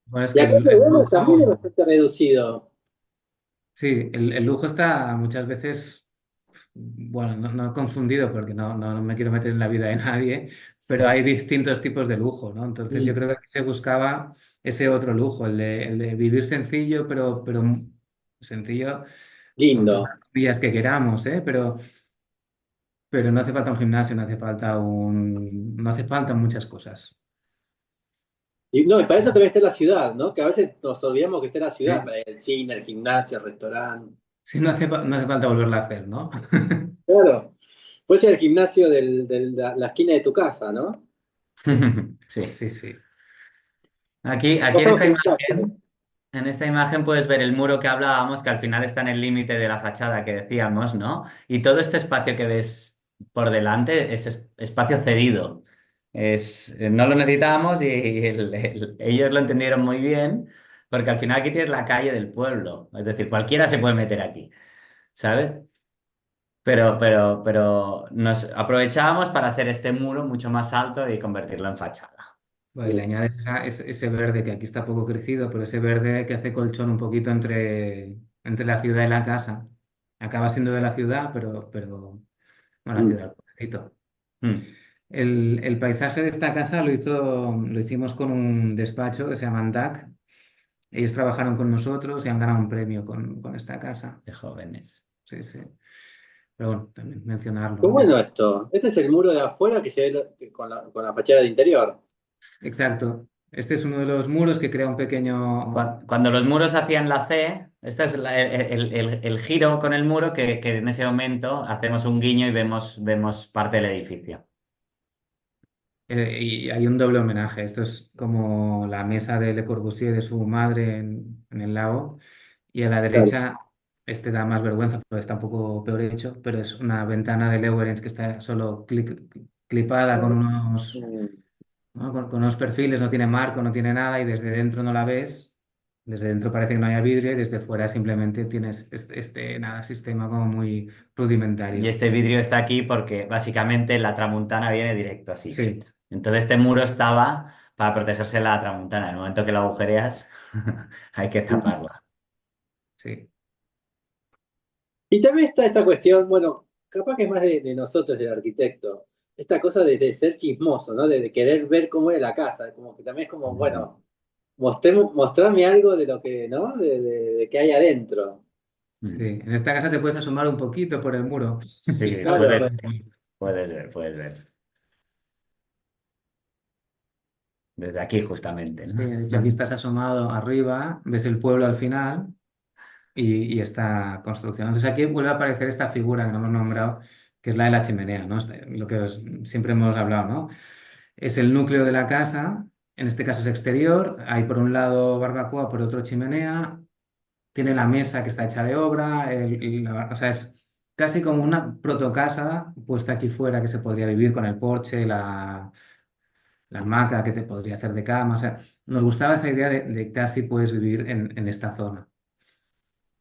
bueno, es Y que acá lo el vemos también es lujo, bastante reducido. sí, el lujo está muchas veces, bueno, no confundido porque no me quiero meter en la vida de nadie, pero hay distintos tipos de lujo, ¿no? Entonces yo Mm, creo que aquí se buscaba ese otro lujo, el de vivir sencillo, pero sencillo con todas lindo. las comillas que queramos, ¿eh? Pero no hace falta un gimnasio, no hace falta muchas cosas. Y no, y para eso también está la ciudad, ¿no? Que a veces nos olvidamos que está la ciudad, Sí, para el cine, el gimnasio, el restaurante. sí, no hace falta volverla a hacer, ¿no? Claro. Puede ser el gimnasio de la esquina de tu casa, ¿no? Sí. Sí, sí. Aquí Pasamos el gimnasio. en esta imagen puedes ver el muro que hablábamos, que al final está en el límite de la fachada que decíamos, ¿no? Y todo este espacio que ves por delante es espacio cedido. No lo necesitamos y ellos lo entendieron muy bien, porque al final aquí tienes la calle del pueblo. Es decir, cualquiera se puede meter aquí, ¿sabes? Pero nos aprovechábamos para hacer este muro mucho más alto y convertirlo en fachada. Bueno, y le añades ese verde que aquí está poco crecido, pero ese verde que hace colchón un poquito entre la ciudad y la casa. Acaba siendo de la ciudad, pero no la Mm. ciudad, el pueblecito. Mm, El paisaje de esta casa lo hicimos con un despacho que se llama Andac. Ellos trabajaron con nosotros y han ganado un premio con esta casa. de jóvenes. Sí, sí. pero bueno, también mencionarlo, Qué ¿no? bueno esto. Este es el muro de afuera que se ve con la fachada de interior. Exacto. Este es uno de los muros que crea un pequeño... Cuando los muros hacían la C, este es el giro con el muro que en ese momento hacemos un guiño y vemos parte del edificio. Y hay un doble homenaje. Esto es como la mesa de Le Corbusier de su madre en el lago. Y a la Claro. derecha, este da más vergüenza porque está un poco peor hecho, pero es una ventana de Lewerens que está solo clipada con unos, Mm. ¿no? Con unos perfiles, no tiene marco, no tiene nada y desde dentro no la ves. Desde dentro parece que no haya vidrio y desde fuera simplemente tienes nada, sistema como muy Y rudimentario. este vidrio está aquí porque básicamente la tramuntana viene directo así. Sí, Entonces este muro estaba para protegerse de la tramuntana. En el momento que lo agujereas, hay que taparla. sí. Y también está esta cuestión, bueno, capaz que es más de nosotros, del arquitecto, esta cosa de ser chismoso, ¿no? De querer ver cómo era la casa, como que también es como, bueno, mostrame algo de lo que, ¿no? De que hay adentro. Sí, Mm. en esta casa te puedes asomar un poquito por el muro y Sí, la puedes Claro, ver. puedes ver, puedes ver. Desde aquí justamente, Sí, ¿no? de hecho aquí estás asomado arriba, ves el pueblo al final y esta construcción. Entonces aquí vuelve a aparecer esta figura que no hemos nombrado, que es la de la chimenea, ¿no? Lo que siempre hemos hablado, ¿no? Es el núcleo de la casa, en este caso es exterior, hay por un lado barbacoa, por otro chimenea, tiene la mesa que está hecha de obra, o sea, es casi como una protocasa puesta aquí fuera que se podría vivir con el porche, la hamaca que te podría hacer de cama. O sea, nos gustaba esa idea de casi puedes vivir en esta zona.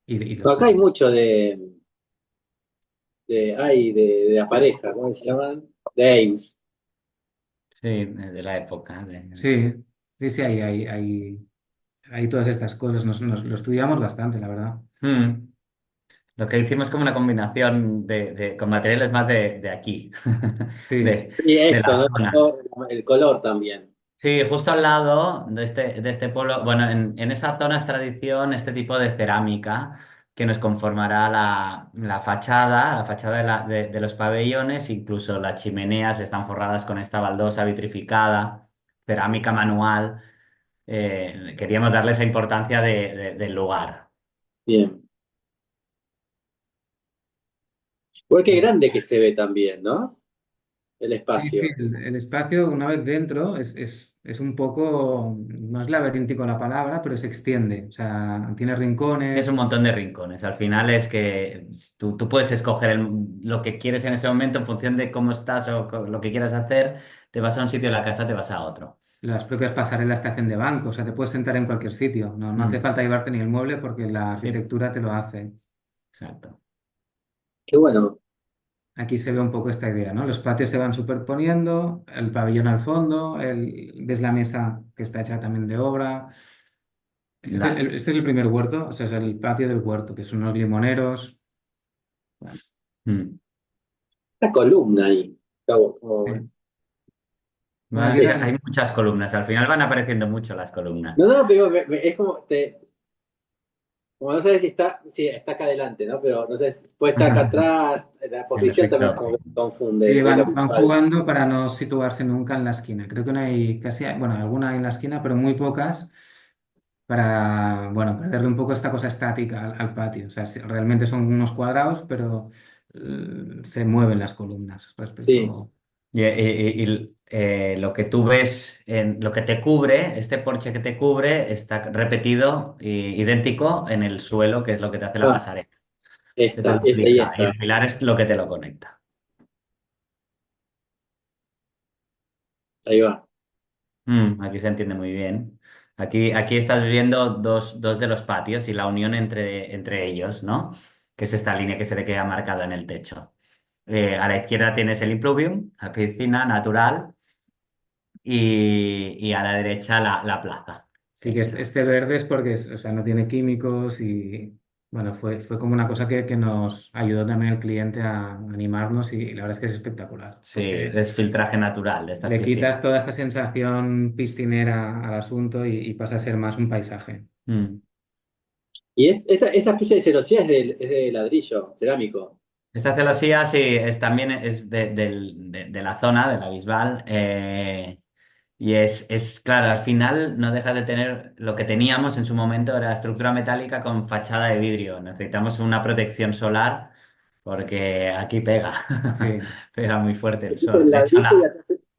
Y los acá hay pueblos. mucho de la pareja, ¿cómo se llaman? De Ames. Sí, de la época. Sí, sí, sí, hay todas estas cosas. Lo estudiamos bastante, la verdad. Mm. Lo que hicimos como una combinación con materiales más de aquí, Sí, de, Y de esto, la ¿no? zona. El color también. Sí, justo al lado de este pueblo, bueno, en esa zona es tradición este tipo de cerámica que nos conformará la fachada de los pabellones, incluso las chimeneas están forradas con esta baldosa vitrificada, cerámica manual. Queríamos darle esa importancia del lugar. Bien. Igual que grande que se ve también, ¿no? El sí, sí. espacio. El espacio, una vez dentro, es un poco, no es laberíntico la palabra, pero se extiende. O sea, tiene Es un rincones. montón de rincones. Al final es que tú puedes escoger lo que quieres en ese momento en función de cómo estás o lo que quieras hacer. Te vas a un sitio de la casa, te vas a otro. Las propias pasarelas te hacen de banco, o sea, te puedes sentar en cualquier sitio. No hace Mm, falta llevarte ni el mueble porque la sí, arquitectura te lo hace. exacto. Qué bueno. Aquí se ve un poco esta idea, ¿no? Los patios se van superponiendo, el pabellón al fondo, ves la mesa que está hecha también de obra. Dale. Este es el primer huerto, o sea, es el patio del huerto, que son unos limoneros. Bueno, Mm. Esta columna ahí. sí. Bueno, aquí Es- Hay muchas columnas. Al final van apareciendo mucho las columnas. no, no, pero es como, como no sabes si está acá adelante, ¿no? Pero no sé, puede estar acá atrás, la El posición también efecto. como que confunde, sí, que es lo van principal. jugando para no situarse nunca en la esquina. Creo que no hay casi, bueno, alguna hay en la esquina, pero muy pocas para, bueno, perderle un poco esta cosa estática al patio. O sea, realmente son unos cuadrados, pero se mueven las columnas Sí. respecto. Lo que tú ves, lo que te cubre, este porche que te cubre, está repetido, idéntico en el suelo, que es lo que te hace la Ah, pasarela. Este te esta, esta y duplica. Y esta. el pilar es lo que te lo conecta. Ahí va. Aquí se entiende muy bien. Aquí estás viendo dos de los patios y la unión entre ellos, ¿no? Que es esta línea que se te queda marcada en el techo. A la izquierda tienes el impluvium, la piscina natural, y a la derecha la plaza. Sí que este verde es porque o sea, no tiene químicos y bueno, fue como una cosa que nos ayudó también el cliente a animarnos y la verdad es que es espectacular, Sí, porque es filtraje natural de estas le piscinas. quitas toda esta sensación piscinera al asunto y pasa a ser más un paisaje. Mm. Y esta pieza de celosía es de ladrillo, cerámico. Esta celosía sí, también es de la zona, de la Bisbal. Y claro, al final no deja de tener lo que teníamos en su momento, era estructura metálica con fachada de vidrio. Necesitamos una protección solar porque aquí pega, Sí. pega muy fuerte el Dice sol. De la hecho, dice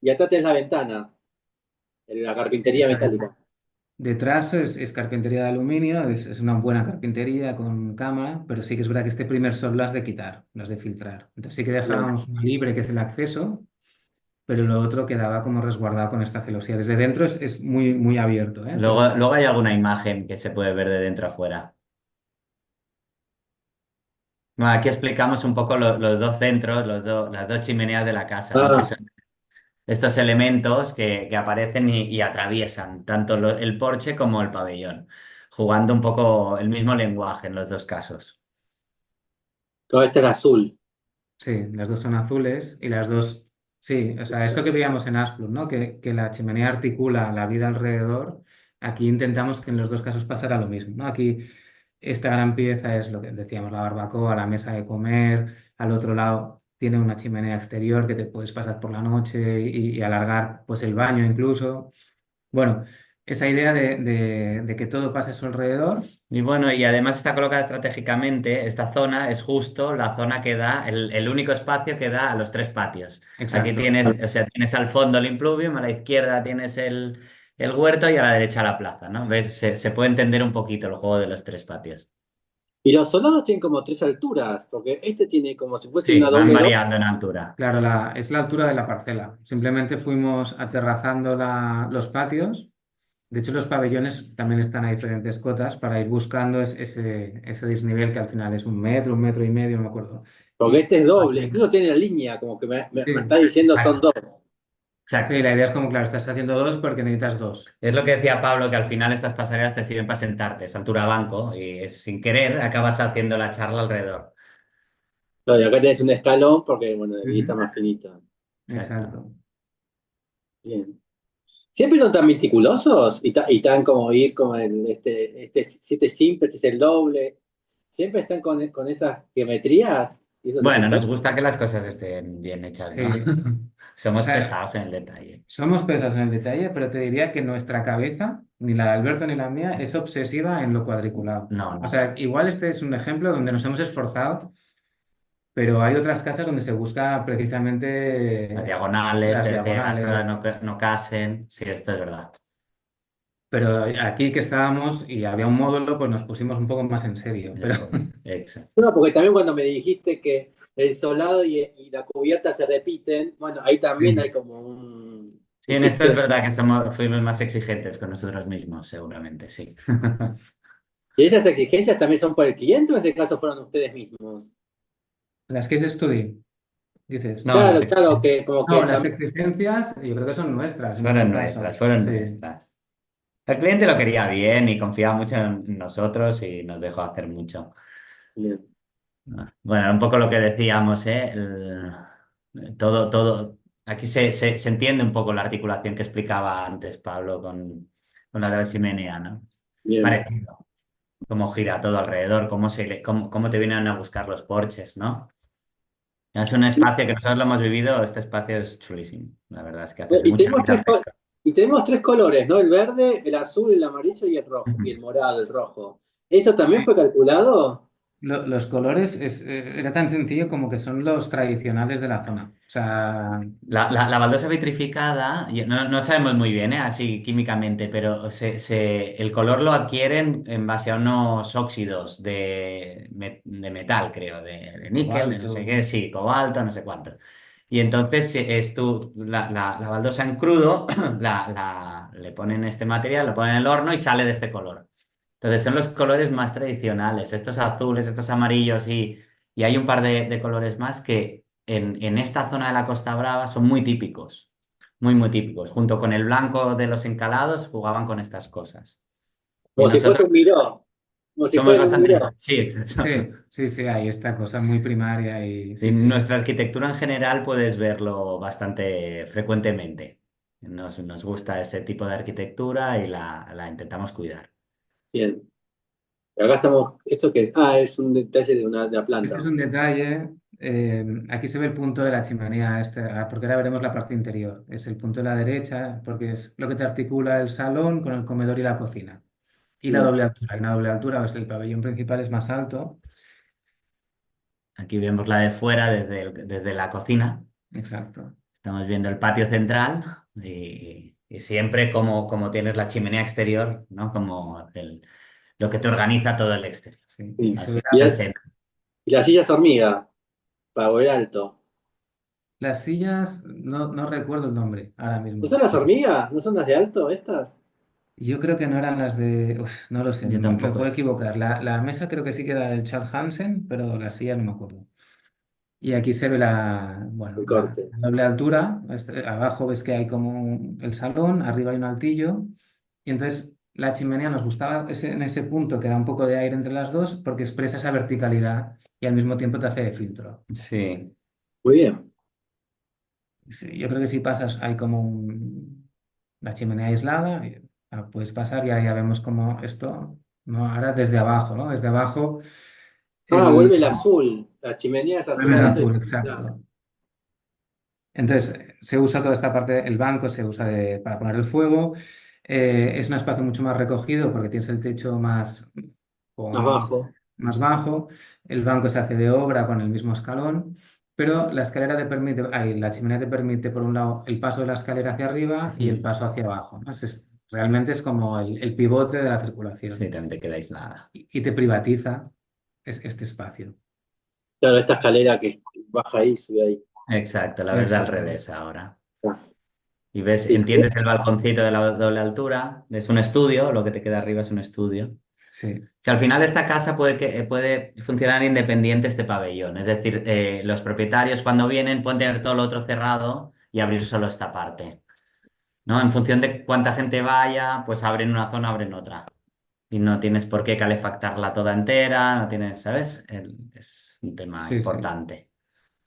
y atrás tenés la ventana, la carpintería Exacto. metálica. Detrás es carpintería de aluminio, es una buena carpintería con cámara, pero sí que es verdad que este primer sol las de quitar, las de filtrar. Entonces sí que Bien. dejábamos una libre, que es el acceso, pero lo otro quedaba como resguardado con esta celosía. Desde dentro es muy, muy abierto, ¿eh? luego hay alguna imagen que se puede ver de dentro a fuera. Bueno, aquí explicamos un poco los dos centros, las dos chimeneas de la casa, ¿no? Que Ah, son estos elementos que aparecen y atraviesan tanto el porche como el pabellón, jugando un poco el mismo lenguaje en los dos casos. todo este era azul. Sí, las dos son azules y las dos, sí, o sea, esto que veíamos en Asplund, ¿no? Que la chimenea articula la vida alrededor, aquí intentamos que en los dos casos pasara lo mismo, ¿no? Aquí esta gran pieza es lo que decíamos, la barbacoa, la mesa de comer, al otro lado tiene una chimenea exterior que te puedes pasar por la noche y alargar pues el baño incluso. Bueno, esa idea de que todo pase a su alrededor, Y bueno, y además está colocada estratégicamente, esta zona es justo la zona que da, el único espacio que da a los tres patios. Aquí exacto. tienes, o sea, tienes al fondo el impluvium, a la izquierda tienes el huerto y a la derecha la plaza, ¿no? ¿Ves? Se puede entender un poquito el juego de los tres patios. Y los solados tienen como tres alturas, porque este tiene como si fuese Sí, una van doble dos. variando en altura. Claro, es la altura de la parcela. Simplemente fuimos aterrazando los patios. De hecho, los pabellones también están a diferentes cotas para ir buscando ese desnivel que al final es un metro y medio, no me acuerdo. Porque Y este es doble, incluso tiene la línea, como que me está sí, diciendo son Exacto. dos. sí, Exacto. la idea es como, claro, estás haciendo dos porque necesitas dos. Es lo que decía Pablo, que al final estas pasarelas te sirven para sentarte, es altura banco, y sin querer acabas haciendo la charla alrededor. Claro, y acá tenés un escalón porque, bueno, ahí está Ujú. más finito. Exacto. Exacto. Bien. Siempre son tan meticulosos y tan como ir como en si este es simple, este es el doble. Siempre están con esas geometrías y esos Bueno, nos accesorios. gusta que las cosas estén bien hechas, ¿no? Sí. O Somos sea, pesados en el detalle. somos pesados en el detalle, pero te diría que nuestra cabeza, ni la de Alberto ni la mía, es obsesiva en lo cuadriculado. No, O no. sea, igual este es un ejemplo donde nos hemos esforzado, pero hay otras casas donde se busca Las precisamente diagonales, las que las cosas diagonales. no casen. Sí, esto es verdad. Pero aquí que estábamos y había un módulo, pues nos pusimos un poco más en serio. Pero Exacto. No, porque también cuando me dijiste que el solado y la cubierta se repiten, bueno, ahí también hay sí, como Sí, un en esto es sistema. verdad que fuimos más exigentes con nosotros mismos, seguramente, sí. ¿Y esas exigencias también son por el cliente o en este caso fueron ustedes mismos? las case study, dices. No, las Claro, claro, exigencias que como que No, las también. exigencias yo creo que son nuestras en nuestro fueron nuestras, caso. fueron Sí, nuestras. El cliente lo quería bien y confiaba mucho en nosotros y nos dejó hacer mucho. Bien. Bueno, un poco lo que decíamos, ¿eh? Todo. Aquí se entiende un poco la articulación que explicaba antes Pablo con la de la chimenea, ¿no? Bien. Parecido. Cómo gira todo alrededor, cómo te vienen a buscar los porches, ¿no? Es un espacio que nosotros lo hemos vivido, este espacio es chulísimo. La verdad es que haces Y mucha tenemos risa fresca. y tenemos tres colores, ¿no? El verde, el azul, el amarillo y el rojo, y el morado, el rojo. ¿Eso también fue sí. calculado? Los colores era tan sencillo como que son los tradicionales de la zona. O sea, La baldosa vitrificada, no sabemos muy bien, así químicamente, pero el color lo adquieren en base a unos óxidos de metal, creo, de níquel, de no sé cobalto. qué, sí, cobalto, no sé cuánto. Y entonces la baldosa en crudo, le ponen este material, lo ponen en el horno y sale de este color. Entonces son los colores más tradicionales, estos azules, estos amarillos y hay un par de colores más que en esta zona de la Costa Brava son muy típicos, muy típicos. Junto con el blanco de los encalados jugaban con estas cosas. Y Como si fuese nosotros un miró, como si somos fuera un bastante... miró. Sí, exacto. Sí, sí, sí, hay esta cosa muy primaria y sí, En sí. nuestra arquitectura en general puedes verlo bastante frecuentemente. Nos gusta ese tipo de arquitectura y la intentamos cuidar. Bien. Y acá estamos, ¿esto qué es? Ah, es un detalle de una Este es planta. un detalle. aquí se ve el punto de la chimenea, porque ahora veremos la parte interior. Es el punto de la derecha, porque es lo que te articula el salón con el comedor y la cocina. Y la Bien. doble altura. Hay una doble altura, pues el pabellón principal es más alto. Aquí vemos la de fuera desde la cocina. Exacto. Estamos viendo el patio central y siempre como tienes la chimenea exterior, ¿no? Como lo que te organiza todo el exterior. Sí. Sí. Y Al se ve final el centro. Y las sillas hormiga, para volver alto. las sillas, no recuerdo el nombre ahora ¿No mismo. son las hormigas? ¿No son las de alto estas? Yo creo que no eran las de... uf, no lo sé, Yo me tampoco. puedo equivocar. La mesa creo que sí que era del Charles Hansen, pero la silla no me acuerdo. Y aquí se ve El bueno, corte. la doble altura. Abajo ves que hay como el salón, arriba hay un altillo. Y entonces la chimenea nos gustaba en ese punto que da un poco de aire entre las dos porque expresa esa verticalidad y al mismo tiempo te hace de filtro. Sí. Muy bien. Sí, yo creo que si pasas, hay como la chimenea aislada, puedes pasar y ahí ya vemos como esto, ¿no? Ahora desde abajo, ¿no? Desde abajo Ah, el... vuelve el azul. La chimenea es azul vuelve el adentro. azul, Claro. exacto. Entonces, se usa toda esta parte, el banco se usa para poner el fuego. Es un espacio mucho más recogido porque tienes el techo Abajo. más bajo. El banco se hace de obra con el mismo escalón, pero la escalera te permite, la chimenea te permite, por un lado, el paso de la escalera hacia arriba y el Ujú. paso hacia abajo, ¿no? Realmente es como el pivote de la Sí, circulación también te queda aislada. y te privatiza este espacio. Claro, esta escalera que baja ahí, sube ahí. Exacto, la ves al Exacto. revés ahora. Ah, Y ves, sí, entiendes el balconcito de la doble altura. Es un estudio, lo que te queda arriba es un estudio. Sí, Que al final esta casa puede funcionar independiente este pabellón. Es decir, los propietarios cuando vienen pueden tener todo lo otro cerrado y abrir solo esta parte, ¿no? En función de cuánta gente vaya, pues abren una zona, abren otra. Y no tienes por qué calefactarla toda entera, no tienes, ¿sabes? Es un tema sí, sí. importante.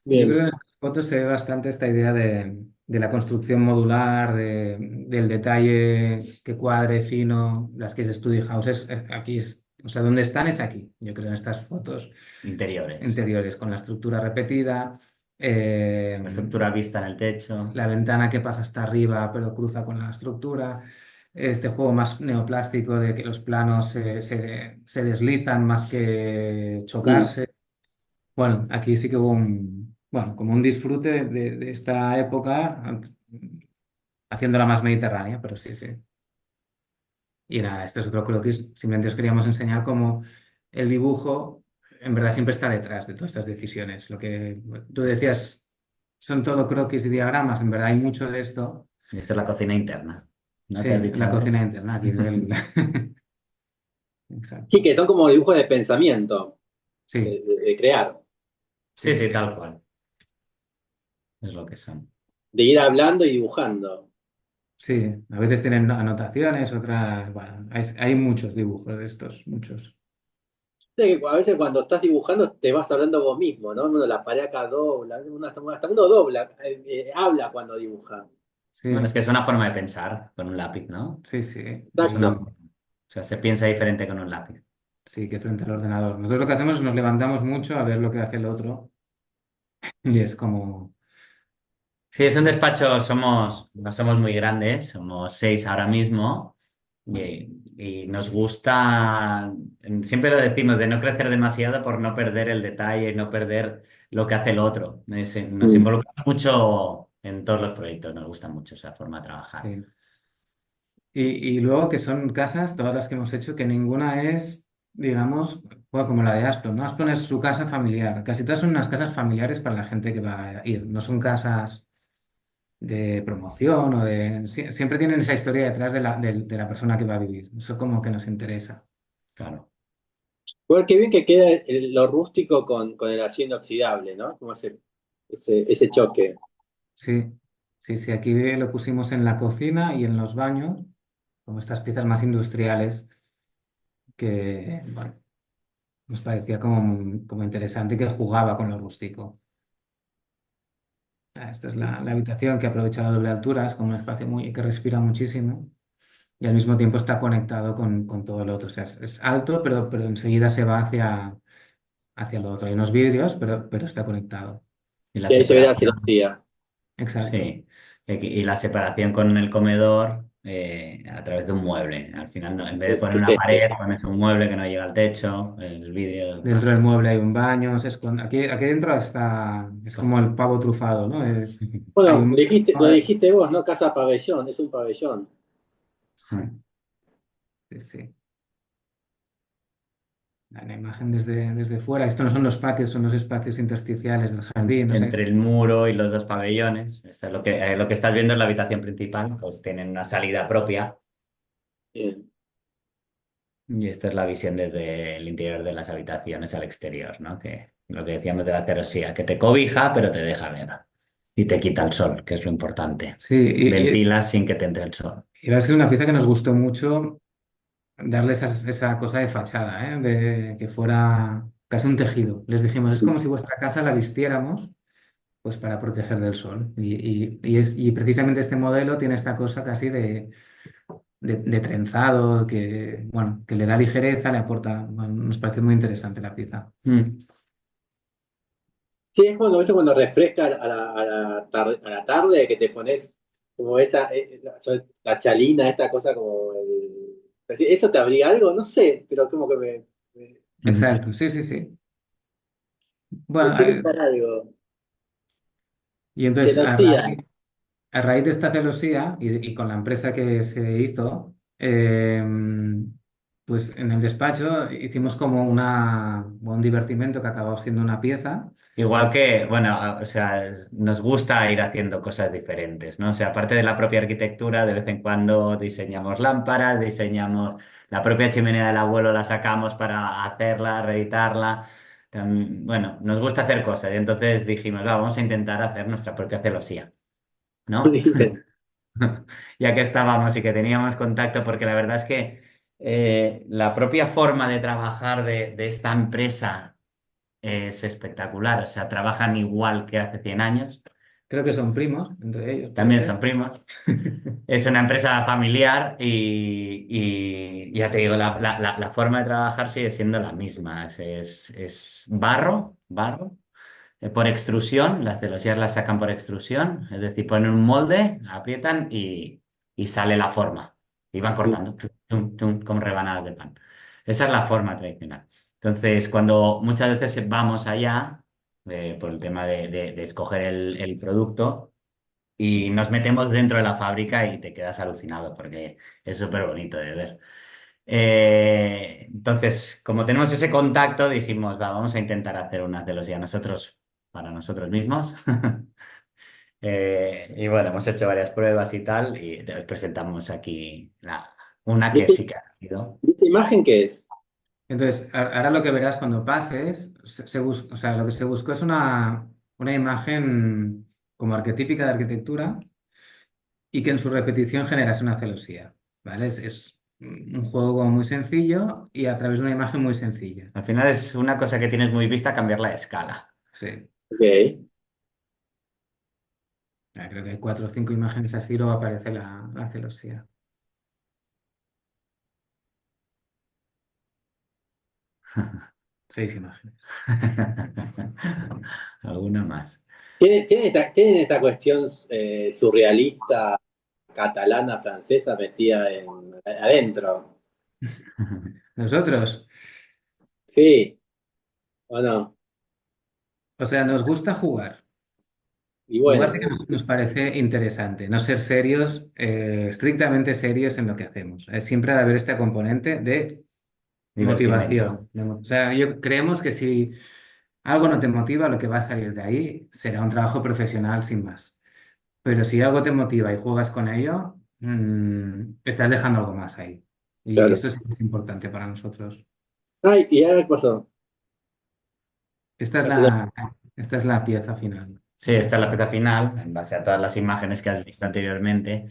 Yo creo que bien. en estas fotos se ve bastante esta idea de la construcción modular, del detalle que cuadre fino, las que es Studio House. Aquí o sea, donde están es aquí, yo creo, en estas fotos Interiores. interiores, con la estructura repetida, La estructura vista en el techo. la ventana que pasa hasta arriba pero cruza con la estructura. Este juego más neoplástico de que los planos se deslizan más que Mm. chocarse. Bueno, aquí sí que hubo bueno, como un disfrute de esta época, haciéndola más mediterránea, pero sí, sí. Y nada, esto es otro croquis. Simplemente os queríamos enseñar cómo el dibujo en verdad siempre está detrás de todas estas decisiones. Lo que tú decías son todo croquis y diagramas, en verdad hay mucho de esto. Y esta es la cocina interna. ¿No Sí, te has en dicho la antes? cocina interna, aquí Sí, Exacto. que son como dibujos de pensamiento, Sí, de crear, sí, Sí, sí, sí. tal cual. Es lo que son. de ir hablando y dibujando. Sí, a veces tienen anotaciones, otras, bueno, hay muchos dibujos de estos, muchos. Viste que a veces cuando estás dibujando te vas hablando vos mismo, ¿no? Uno, la pared acá dobla, hasta uno dobla, habla cuando dibuja. Bueno, Sí, es que es una forma de pensar con un lápiz, ¿no? sí, sí. Es una, Exacto. o sea, se piensa diferente con un lápiz. Sí, que frente al ordenador. Nosotros lo que hacemos es nos levantamos mucho a ver lo que hace el otro y es como, Sí, es un despacho, no somos muy grandes, somos 6 ahora mismo y nos gusta, siempre lo decimos, de no crecer demasiado por no perder el detalle y no perder lo que hace el otro. Nos Mm. involucramos mucho en todos los proyectos, nos gusta mucho esa forma de trabajar. sí. Y luego que son casas, todas las que hemos hecho, que ninguna es, digamos, bueno, como la de Asplund, ¿no? Asplund es su casa familiar. Casi todas son unas casas familiares para la gente que va a ir. No son casas de promoción siempre tienen esa historia detrás de la persona que va a vivir. Eso como que nos interesa. Claro. Bueno, qué bien que queda lo rústico con el acero inoxidable, ¿no? Como ese choque. Sí, sí, sí, aquí lo pusimos en la cocina y en los baños, como estas piezas más industriales que, bueno, nos parecía como interesante que jugaba con lo rústico. Esta es la habitación que aprovecha a doble altura, es como un espacio que respira muchísimo y al mismo tiempo está conectado con todo lo otro. O sea, es alto, pero enseguida se va hacia lo otro. Hay unos vidrios, pero está conectado. Y la Y ahí se ve la separación, celosía. Exacto. sí. Y la separación con el comedor a través de un mueble. Al final, en vez de poner una pared, pones un mueble que no llega al techo, el vidrio Dentro del así. mueble hay un baño, aquí dentro está, es como el pavo trufado, ¿no? Hay Bueno, un... lo dijiste vos, ¿no? Casa pabellón, es un pabellón. Sí, sí. La imagen desde fuera. Esto no son los patios, son los espacios intersticiales del jardín, no sé. Entre el muro y los dos pabellones. Esto es lo que estás viendo en la habitación principal, pues tienen una salida propia. Bien. Y esta es la visión desde el interior de las habitaciones al exterior, ¿no? Que lo que decíamos de la celosía, que te cobija, pero te deja ver. Y te quita el sol, que es lo importante. Sí, Ventilas sin que te entre el sol. y la verdad es que es una pieza que nos gustó mucho darle esa cosa de fachada, ¿eh? De que fuera casi un tejido. Les dijimos, es como si vuestra casa la vistiéramos, pues para proteger del sol. Y precisamente este modelo tiene esta cosa casi de trenzado, que, bueno, que le da ligereza, le aporta, bueno, nos parece muy interesante la pieza. Mm. Sí, es cuando, ¿viste? Cuando refresca a la tarde, que te pones como esa, la chalina, esta cosa como ¿eso te abriga algo? No sé, pero como que Exacto, sí, sí, sí. me Bueno, sienta algo. y entonces Celosía. a raíz de esta celosía y con la empresa que se hizo, pues en el despacho hicimos como un divertimento que acabó siendo una pieza. Igual que, bueno, o sea, nos gusta ir haciendo cosas diferentes, ¿no? O sea, aparte de la propia arquitectura, de vez en cuando diseñamos lámparas, diseñamos la propia chimenea del abuelo, la sacamos para hacerla, reeditarla. Bueno, nos gusta hacer cosas y entonces dijimos, "Va, vamos a intentar hacer nuestra propia celosía, ¿no?" Bien. Ya que estábamos y que teníamos contacto, porque la verdad es que la propia forma de trabajar de esta empresa es espectacular. O sea, trabajan igual que hace 100 años. Creo que son primos entre ellos, puede También ser. son primos. Es una empresa familiar y ya te digo, la forma de trabajar sigue siendo la misma. Es barro, por extrusión. Las celosías las sacan por extrusión. Es decir, ponen un molde, aprietan y sale la forma. Y van cortando, tum, tum, como rebanadas de pan. Esa es la forma tradicional. Entonces, cuando muchas veces vamos allá, por el tema de escoger el producto, y nos metemos dentro de la fábrica y te quedas alucinado porque es súper bonito de ver. Entonces, como tenemos ese contacto, dijimos, "Va, vamos a intentar hacer unas de los ya nosotros para nosotros mismos." Y bueno, hemos hecho varias pruebas y tal, y te presentamos aquí una ¿Y que sí que ha sido. esta imagen qué es? Entonces, ahora lo que verás cuando pases, o sea, lo que se buscó es una imagen como arquetípica de arquitectura y que en su repetición generase una celosía, ¿vale? Es un juego como muy sencillo y a través de una imagen muy sencilla. Al final es una cosa que tienes muy vista, cambiar la escala. Sí. Ok. Creo que hay 4 o 5 imágenes así, luego aparece la celosía. 6 imágenes. Alguna más. Tienen esta cuestión surrealista catalana, francesa metida adentro. Nosotros, Sí, ¿o no? o sea, nos gusta jugar. Y Jugar bueno, sí que nos parece interesante, no ser serios, estrictamente serios en lo que hacemos. Siempre ha de haber este componente de Divertimento. motivación. O sea, yo creemos que si algo no te motiva, lo que va a salir de ahí será un trabajo profesional sin más. Pero si algo te motiva y juegas con ello, estás dejando algo más ahí. Y claro. eso sí que es importante para nosotros. Ay, ¿y ahora qué pasó? Esta es La celo- esta es la pieza final. Sí, esta es la pieza final, en base a todas las imágenes que has visto anteriormente.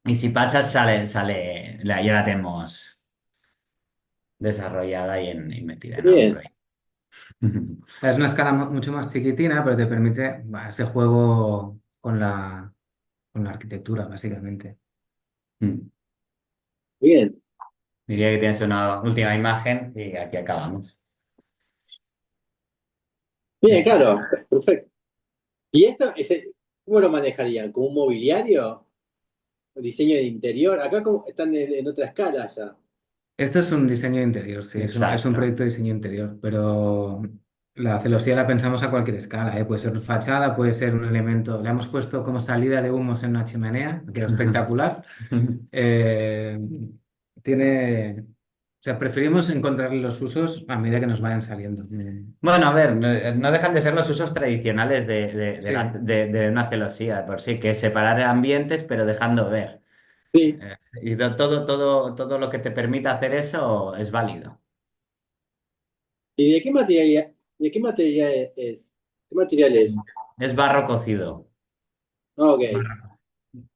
Y si pasas, ya la tenemos desarrollada y metida en algún Bien, proyecto. Es una escala mucho más chiquitina, pero te permite ese juego con la arquitectura, básicamente. bien. Diría que tienes una última imagen y aquí acabamos. Bien, Está, claro, perfecto. ¿Y esto, cómo lo manejarían? ¿Como un mobiliario? ¿Diseño de interior? Acá están en otra escala ya. esto es un diseño interior, sí, es un Exacto. proyecto de diseño interior, pero la celosía la pensamos a cualquier escala, ¿eh? Puede ser fachada, puede ser un elemento. Le hemos puesto como salida de humos en una chimenea, que es espectacular. Eh, tiene, o sea, preferimos encontrarle los usos a medida que nos vayan saliendo. Bueno, a ver, no dejan de ser los usos tradicionales Sí, de una celosía, por sí, que es separar ambientes, pero dejando ver. Sí. Y todo lo que te permita hacer eso es válido. ¿Y de qué material es? ¿Qué material es? Es barro cocido, Ah, ok,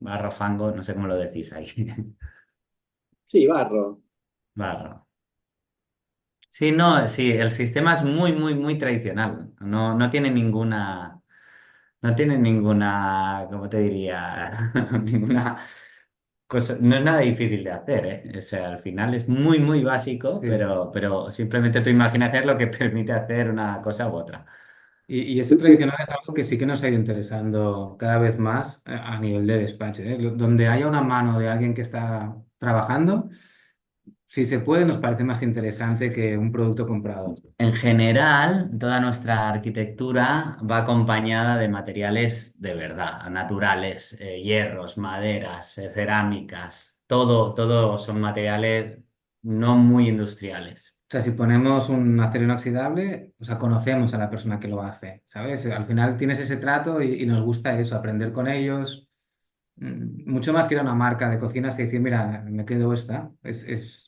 barro fango, no sé cómo lo decís ahí. sí, barro. Barro. Sí, no, sí, el sistema es muy tradicional. No tiene ninguna, ¿cómo te diría? Ninguna cosa, no es nada difícil de hacer, ¿eh? O sea, al final es muy básico, sí. pero simplemente tu imaginación es lo que permite hacer una cosa u otra. Y este tradicional es algo que sí que nos ha ido interesando cada vez más a nivel de despacho, ¿eh? Donde haya una mano de alguien que está trabajando, si se puede, nos parece más interesante que un producto comprado. En general, toda nuestra arquitectura va acompañada de materiales de verdad, naturales, hierros, maderas, cerámicas, todo son materiales no muy industriales. O sea, si ponemos un acero inoxidable, o sea, conocemos a la persona que lo hace, ¿sabes? Al final tienes ese trato y nos gusta eso, aprender con ellos. Mucho más que ir a una marca de cocinas y decir, mira, me quedo esta. Es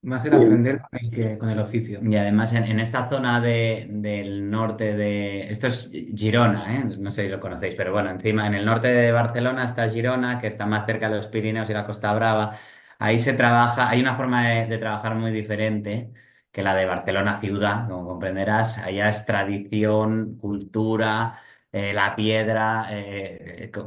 más el Bien. aprender con con el oficio. Y además en esta zona del norte de... Esto es Girona, ¿eh? No sé si lo conocéis, pero bueno, encima en el norte de Barcelona está Girona, que está más cerca de los Pirineos y la Costa Brava. Ahí se trabaja, hay una forma de trabajar muy diferente que la de Barcelona ciudad, como comprenderás. Allá es tradición, cultura, la piedra,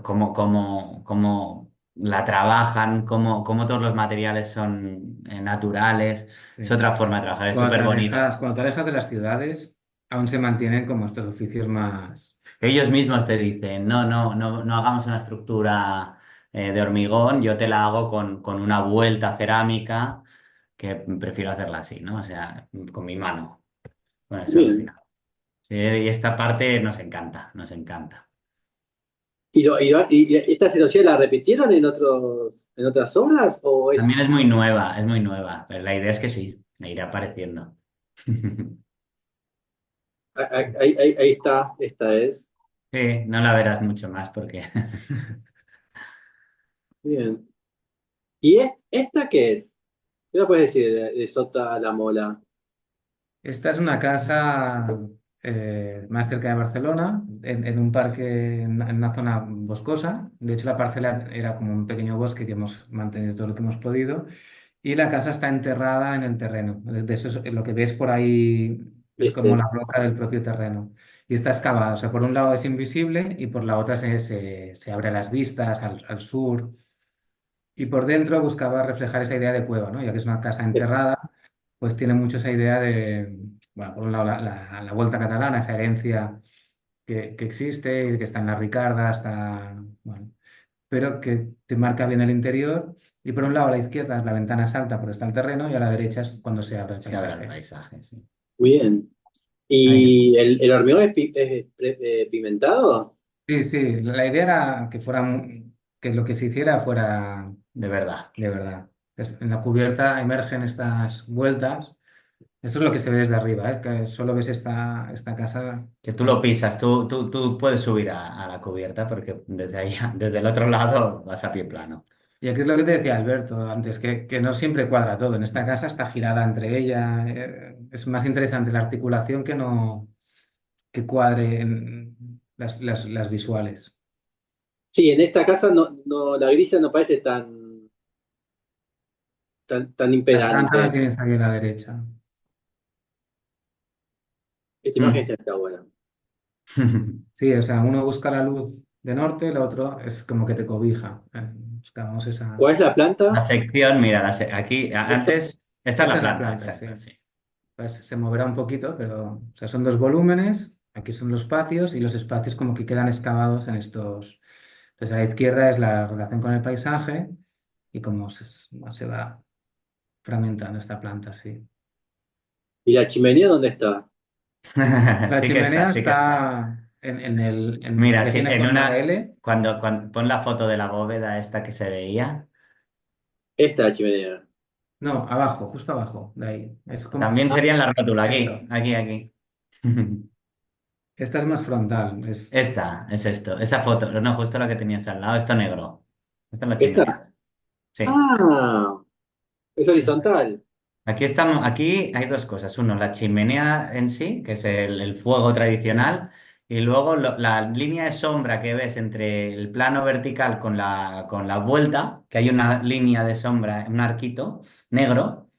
cómo la trabajan, cómo todos los materiales son naturales. Es Sí. otra forma de trabajar, es súper bonita. Cuando te alejas de las ciudades, aún se mantienen como estos oficios más... Ellos mismos te dicen, no hagamos una estructura de hormigón, yo te la hago con una vuelta cerámica, que prefiero hacerla así, ¿no? O sea, con mi mano. Bueno, es Bien. alucinante. Y esta parte nos encanta, nos encanta. ¿Y esta cirugía la repitieron en otras obras? ¿O es También es muy nueva, pero la idea es que sí, me irá apareciendo. ahí está, esta es. Sí, no la verás mucho más porque Bien. ¿Y esta qué es? ¿Qué me puedes decir de Sota a la Mola? Esta es una casa más cerca de Barcelona, en un parque, en una zona boscosa. De hecho, la parcela era como un pequeño bosque que hemos mantenido todo lo que hemos podido. Y la casa está enterrada en el terreno. De eso lo que ves por ahí es como Este, la roca del propio terreno. Y está excavada. O sea, por un lado es invisible y por la otra se abre a las vistas al sur. Y por dentro buscaba reflejar esa idea de cueva, ¿no? Ya que es una casa enterrada, pues tiene mucho esa idea de, bueno, por un lado la Vuelta Catalana, esa herencia que existe, que está en la Ricarda, está, bueno, pero que te marca bien el interior. Y por un lado a la izquierda la ventana es alta porque está el terreno y a la derecha es cuando se abre el se abre el paisaje. paisaje, sí. bien. Ahí. ¿Y el hormigón es pimentado? Sí, sí, la idea era que fuera, que lo que se hiciera fuera De verdad. de verdad. En la cubierta emergen estas vueltas. Esto es lo que se ve desde arriba, ¿eh? Que solo ves esta casa. Que tú lo pisas, tú puedes subir a la cubierta porque desde ahí, desde el otro lado vas a pie plano. Y aquí es lo que te decía Alberto antes, que no siempre cuadra todo. En esta casa está girada entre ella. Es más interesante la articulación que no que cuadre en las visuales. Sí, en esta casa la grilla no parece tan La franja la imperante. tienes aquí a la derecha. Esta imagen Mm. está buena. Sí, o sea, uno busca la luz de norte, el otro es como que te cobija. Buscamos esa. ¿Cuál es la La planta? sección, mira, aquí esta es Esta la es la planta, planta, sí. exacto, sí. Pues se moverá un poquito, pero o sea, son dos volúmenes Aquí son los patios y los espacios como que quedan excavados en estos. Entonces a la izquierda es la relación con el paisaje y cómo se va fragmentando esta planta, sí. ¿Y la chimenea dónde está? La Sí que está, chimenea sí que está. está en la Mira, que sí, tiene en forma de una, L. cuando pon la foto de la bóveda esta que se veía, Esta es la chimenea. No, abajo, justo abajo, de ahí. Es como también sería en la rótula, aquí, esto. aquí, aquí. Esta es más frontal. Esta, es esto, esa foto, no, justo la que tenías al lado, esto negro. Esta es la chimenea. ¿Esta? Sí. Ah, es Esta. horizontal. Aquí estamos, aquí hay dos cosas. Uno, la chimenea en sí, que es el fuego Sí. tradicional, y luego la línea de sombra que ves entre el plano vertical con la vuelta, que hay una línea de sombra, un arquito negro,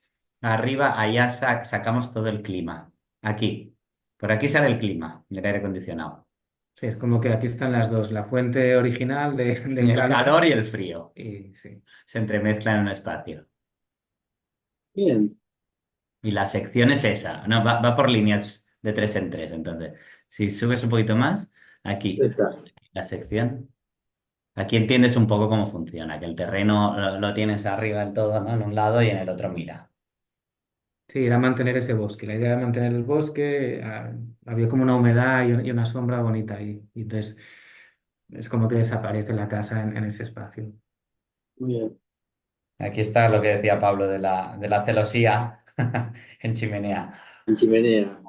arriba, allá sacamos todo el clima. Aquí. Por aquí sale el clima del aire acondicionado. Sí, es como que aquí están las dos, la fuente original del El calor calor y el frío y sí. se entremezclan en un espacio. Bien. Y la sección es esa, no, va por líneas de tres en tres. Entonces, si subes un poquito más, aquí, Esta. la sección, aquí entiendes un poco cómo funciona, que el terreno lo tienes arriba en todo, ¿no? En un lado y en el otro mira. Sí, era mantener ese bosque. La idea era mantener el bosque, había como una humedad y una sombra bonita ahí. Y entonces es como que desaparece la casa en ese espacio. Muy bien. Aquí está lo que decía Pablo de la celosía en chimenea. En chimenea.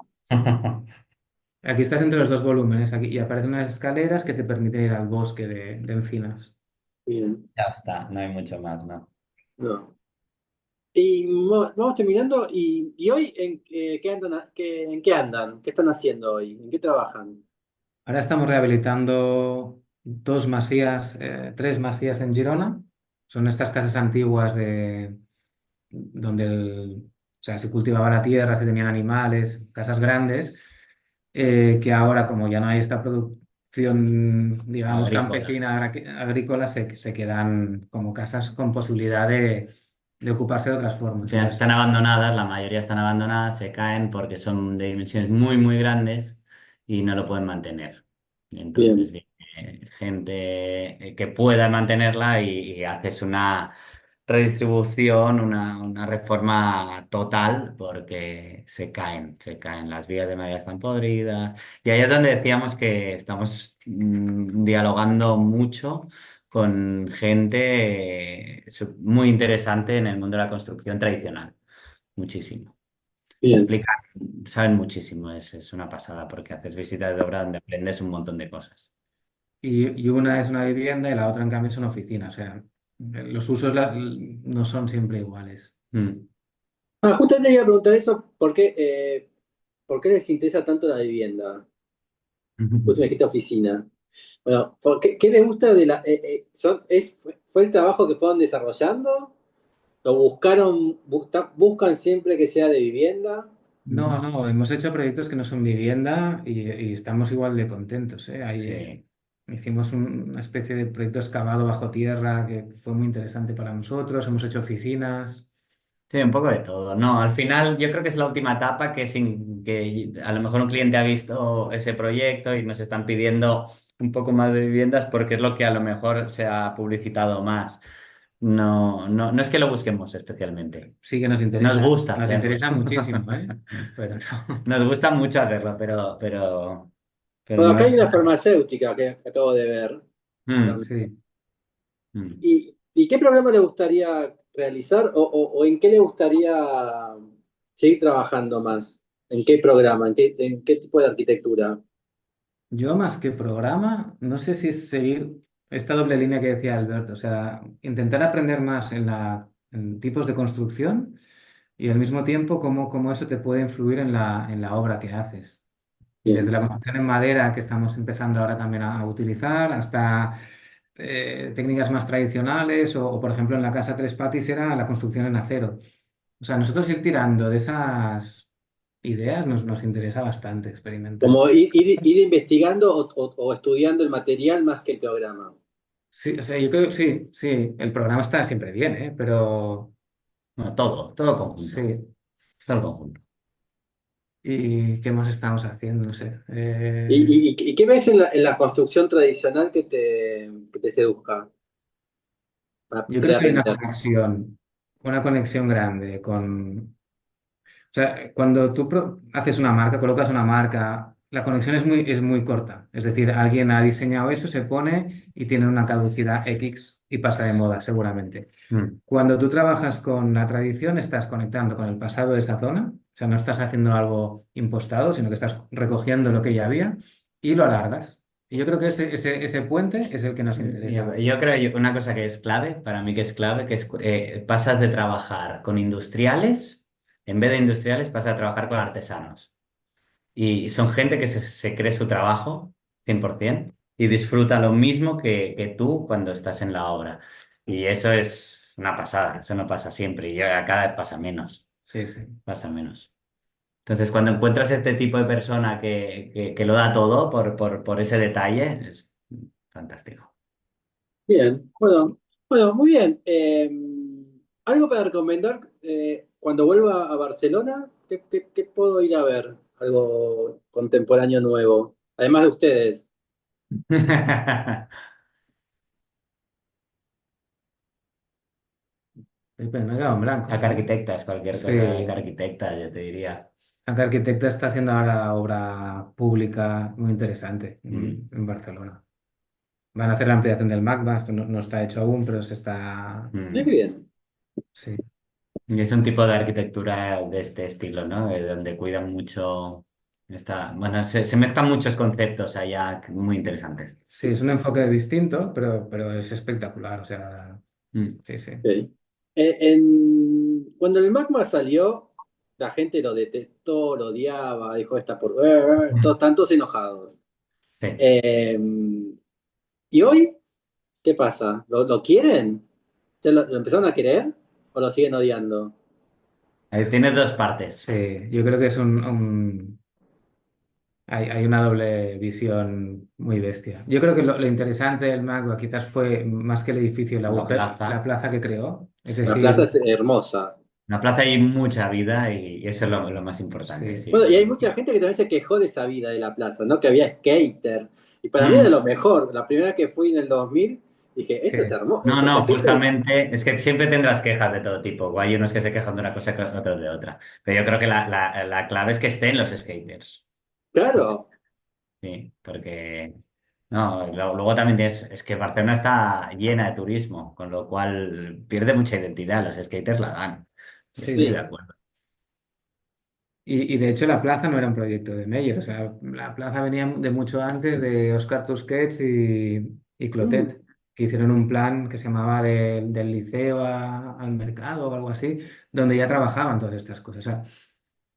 Aquí estás entre los dos volúmenes aquí, y aparecen unas escaleras que te permiten ir al bosque de encinas. Bien. Ya está, no hay mucho más, ¿no? No. Y vamos terminando. ¿Y hoy qué andan, en qué andan? ¿Qué están haciendo hoy? ¿En qué trabajan? Ahora estamos rehabilitando dos masías, tres masías en Girona. Son estas casas antiguas donde o sea, se cultivaba la tierra, se tenían animales, casas grandes, que ahora como ya no hay esta producción, digamos, Agrícola. campesina, agrícola, se quedan como casas con posibilidad de ocuparse de otras Al formas. final Entonces, están abandonadas, la mayoría están abandonadas, se caen porque son de dimensiones muy, muy grandes y no lo pueden mantener. Y entonces Bien. viene gente que pueda mantenerla y haces una redistribución, una reforma total porque se caen. Las vías de madera están podridas. Y ahí es donde decíamos que estamos dialogando mucho con gente muy interesante en el mundo de la construcción tradicional. Muchísimo. Te Bien. explican, saben muchísimo, es una pasada porque haces visitas de obra donde aprendes un montón de cosas. y una es una vivienda y la otra, en cambio, es una oficina. O sea, los usos no son siempre iguales. Mm. Ah, justamente iba a preguntar eso, ¿por qué les interesa tanto la vivienda? Justo me dijiste oficina. Bueno, ¿qué les gusta de fue el trabajo que fueron desarrollando? ¿Lo buscan siempre que sea de vivienda? No, no, hemos hecho proyectos que no son vivienda y estamos igual de contentos, ¿eh? Ahí, Sí. hicimos una especie de proyecto excavado bajo tierra que fue muy interesante para nosotros. Hemos hecho oficinas. Sí, un poco de todo. No, al final yo creo que es la última etapa que sin que a lo mejor un cliente ha visto ese proyecto y nos están pidiendo un poco más de viviendas porque es lo que a lo mejor se ha publicitado más. No, no, no es que lo busquemos especialmente. Sí que Nos gusta nos hacerlo. interesa muchísimo, ¿eh? Pero no. Nos gusta mucho hacerlo, pero Bueno, no acá es hay que... una farmacéutica que acabo de ver. Mm, También. Sí. mm. ¿Y qué programa le gustaría realizar o en qué le gustaría seguir trabajando más? ¿En qué programa? ¿En qué tipo de arquitectura? Yo más que programa, no sé si es seguir esta doble línea que decía Alberto, o sea, intentar aprender más en tipos de construcción y al mismo tiempo cómo eso te puede influir en la obra que haces. Desde Bien, la construcción en madera, que estamos empezando ahora también a utilizar, hasta técnicas más tradicionales o, por ejemplo, en la casa Tres Patis era la construcción en acero. O sea, nosotros ir tirando de esas ideas nos interesa bastante experimentar. como ir investigando o estudiando el material más que el programa. Sí, o sea, yo creo que sí, sí, el programa está siempre bien, ¿eh? Pero Bueno, todo conjunto. sí, Todo conjunto. ¿Y qué más estamos haciendo? No sé. ¿Y qué ves en la construcción tradicional que te seduzca para Yo creo que crear hay internet? una conexión grande o sea, cuando tú haces una marca, colocas una marca, la conexión es muy corta. Es decir, alguien ha diseñado eso, se pone y tiene una caducidad X y pasa de moda, seguramente. Mm. Cuando tú trabajas con la tradición, estás conectando con el pasado de esa zona, o sea, no estás haciendo algo impostado, sino que estás recogiendo lo que ya había y lo alargas. Y yo creo que ese puente es el que nos interesa. Yo creo que una cosa que es clave, para mí que es clave, que es pasas de trabajar con industriales, en vez de industriales, pasas a trabajar con artesanos. Y son gente que se cree su trabajo 100% y disfruta lo mismo que tú cuando estás en la obra. Y eso es una pasada, eso no pasa siempre y ya cada vez pasa menos, Sí, sí. pasa menos. Entonces, cuando encuentras este tipo de persona que lo da todo por ese detalle, es fantástico. Bien, bueno, muy bien. ¿Algo para recomendar cuando vuelva a Barcelona? ¿Qué puedo ir a ver? Algo contemporáneo nuevo, además de ustedes. Pero me he quedado en blanco. Acá arquitectas, cualquier Sí, cosa que arquitecta, yo te diría. Acá Arquitecta está haciendo ahora obra pública muy interesante Mm, en Barcelona. Van a hacer la ampliación del MACBA, esto no está hecho aún, pero se está... Qué mm. bien. Sí, Y es un tipo de arquitectura de este estilo, ¿no? Donde cuidan mucho. Bueno, se mezclan muchos conceptos allá muy interesantes. sí, es un enfoque distinto, pero es espectacular, o sea, Mm. sí, sí. Ok. Cuando el Magma salió, la gente lo detestó, lo odiaba, dijo esta por... todos tantos enojados. Sí. Eh, ¿Y hoy qué pasa? ¿Lo quieren? ¿Ya lo empezaron a querer o lo siguen odiando? Tienes dos partes. Sí, yo creo que es hay una doble visión muy bestia. Yo creo que lo interesante del MACBA quizás fue más que el edificio, La la plaza. plaza que creó. Es Sí. La plaza decir, es hermosa. La plaza hay mucha vida y eso es lo más importante, sí. sí, Bueno, y hay sí. mucha gente que también se quejó de esa vida de la plaza, ¿no? Que había skater. Y para mí era Mm. lo mejor. La primera vez que fui en el 2000 dije, Sí, esto es hermoso. No, Este no, skater, justamente es que siempre tendrás quejas de todo tipo. O hay unos que se quejan de una cosa que otros de otra. Pero yo creo que la clave es que estén los skaters. claro. Sí, porque no, luego también es que Barcelona está llena de turismo, con lo cual pierde mucha identidad. Los skaters la dan. Yo sí, estoy de sí. Sí. acuerdo. Y de hecho la plaza no era un proyecto de Meyer, o sea, la plaza venía de mucho antes de Oscar Tusquets y Mm, Clotet, que hicieron un plan que se llamaba del liceo al mercado o algo así, donde ya trabajaban todas estas cosas. O sea,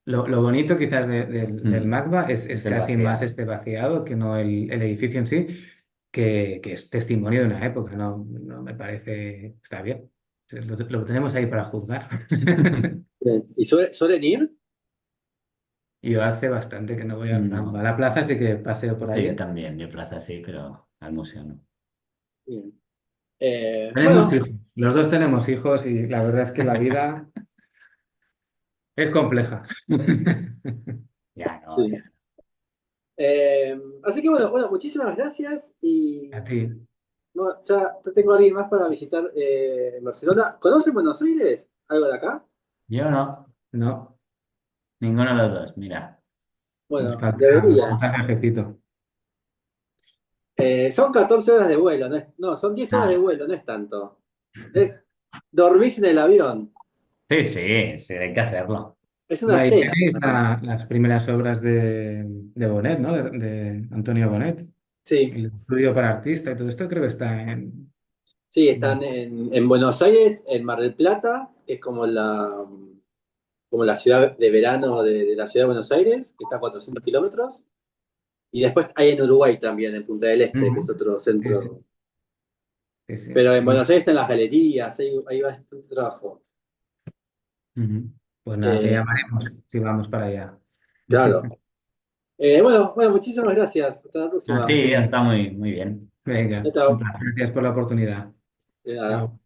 lo bonito quizás del Mm. MACBA es Es el casi más vaciado. este vaciado que no el edificio en sí, que es testimonio de una época, no me parece, está bien. Lo tenemos ahí para juzgar. bien. ¿Y suelen ir? Yo hace bastante que no voy al MACBA. A No, la plaza sí que paseo por sí, yo ahí. también, yo plaza sí, pero al museo no. Bien. Bueno, Tenemos hijos. Los dos tenemos hijos y la verdad es que la vida es compleja. Ya no, sí. ya. Así que bueno, muchísimas gracias y A ti. no, ya tengo a alguien más para visitar Barcelona. ¿Conocen Buenos Aires? ¿Algo de acá? Yo no, No, ninguno de los dos, mira. Bueno, deberían. falta jefecito. Son 14 horas de vuelo, no, son 10 horas de Ah, vuelo, no es tanto. Es, dormís en el avión, sí, sí, sí, hay que hacerlo. es una Bueno, ahí cena. tenéis las primeras obras de Bonet, ¿no? De Antonio Bonet. Sí, El estudio para artista y todo esto creo que está en... sí, están en Buenos Aires, en Mar del Plata, que es como la ciudad de verano de la ciudad de Buenos Aires, que está a 400 kilómetros. Y después hay en Uruguay también, en Punta del Este, que es Ujú. otro Sí, sí, centro. sí, sí. Pero en Buenos Aires están las galerías, hay bastante trabajo. Ujú. Pues nada, te Eh, llamaremos si vamos para allá. claro. Bueno, muchísimas gracias. Hasta la A próxima. ti, está muy, muy bien. Chao, Venga, chao. gracias por la oportunidad. De nada. Chao.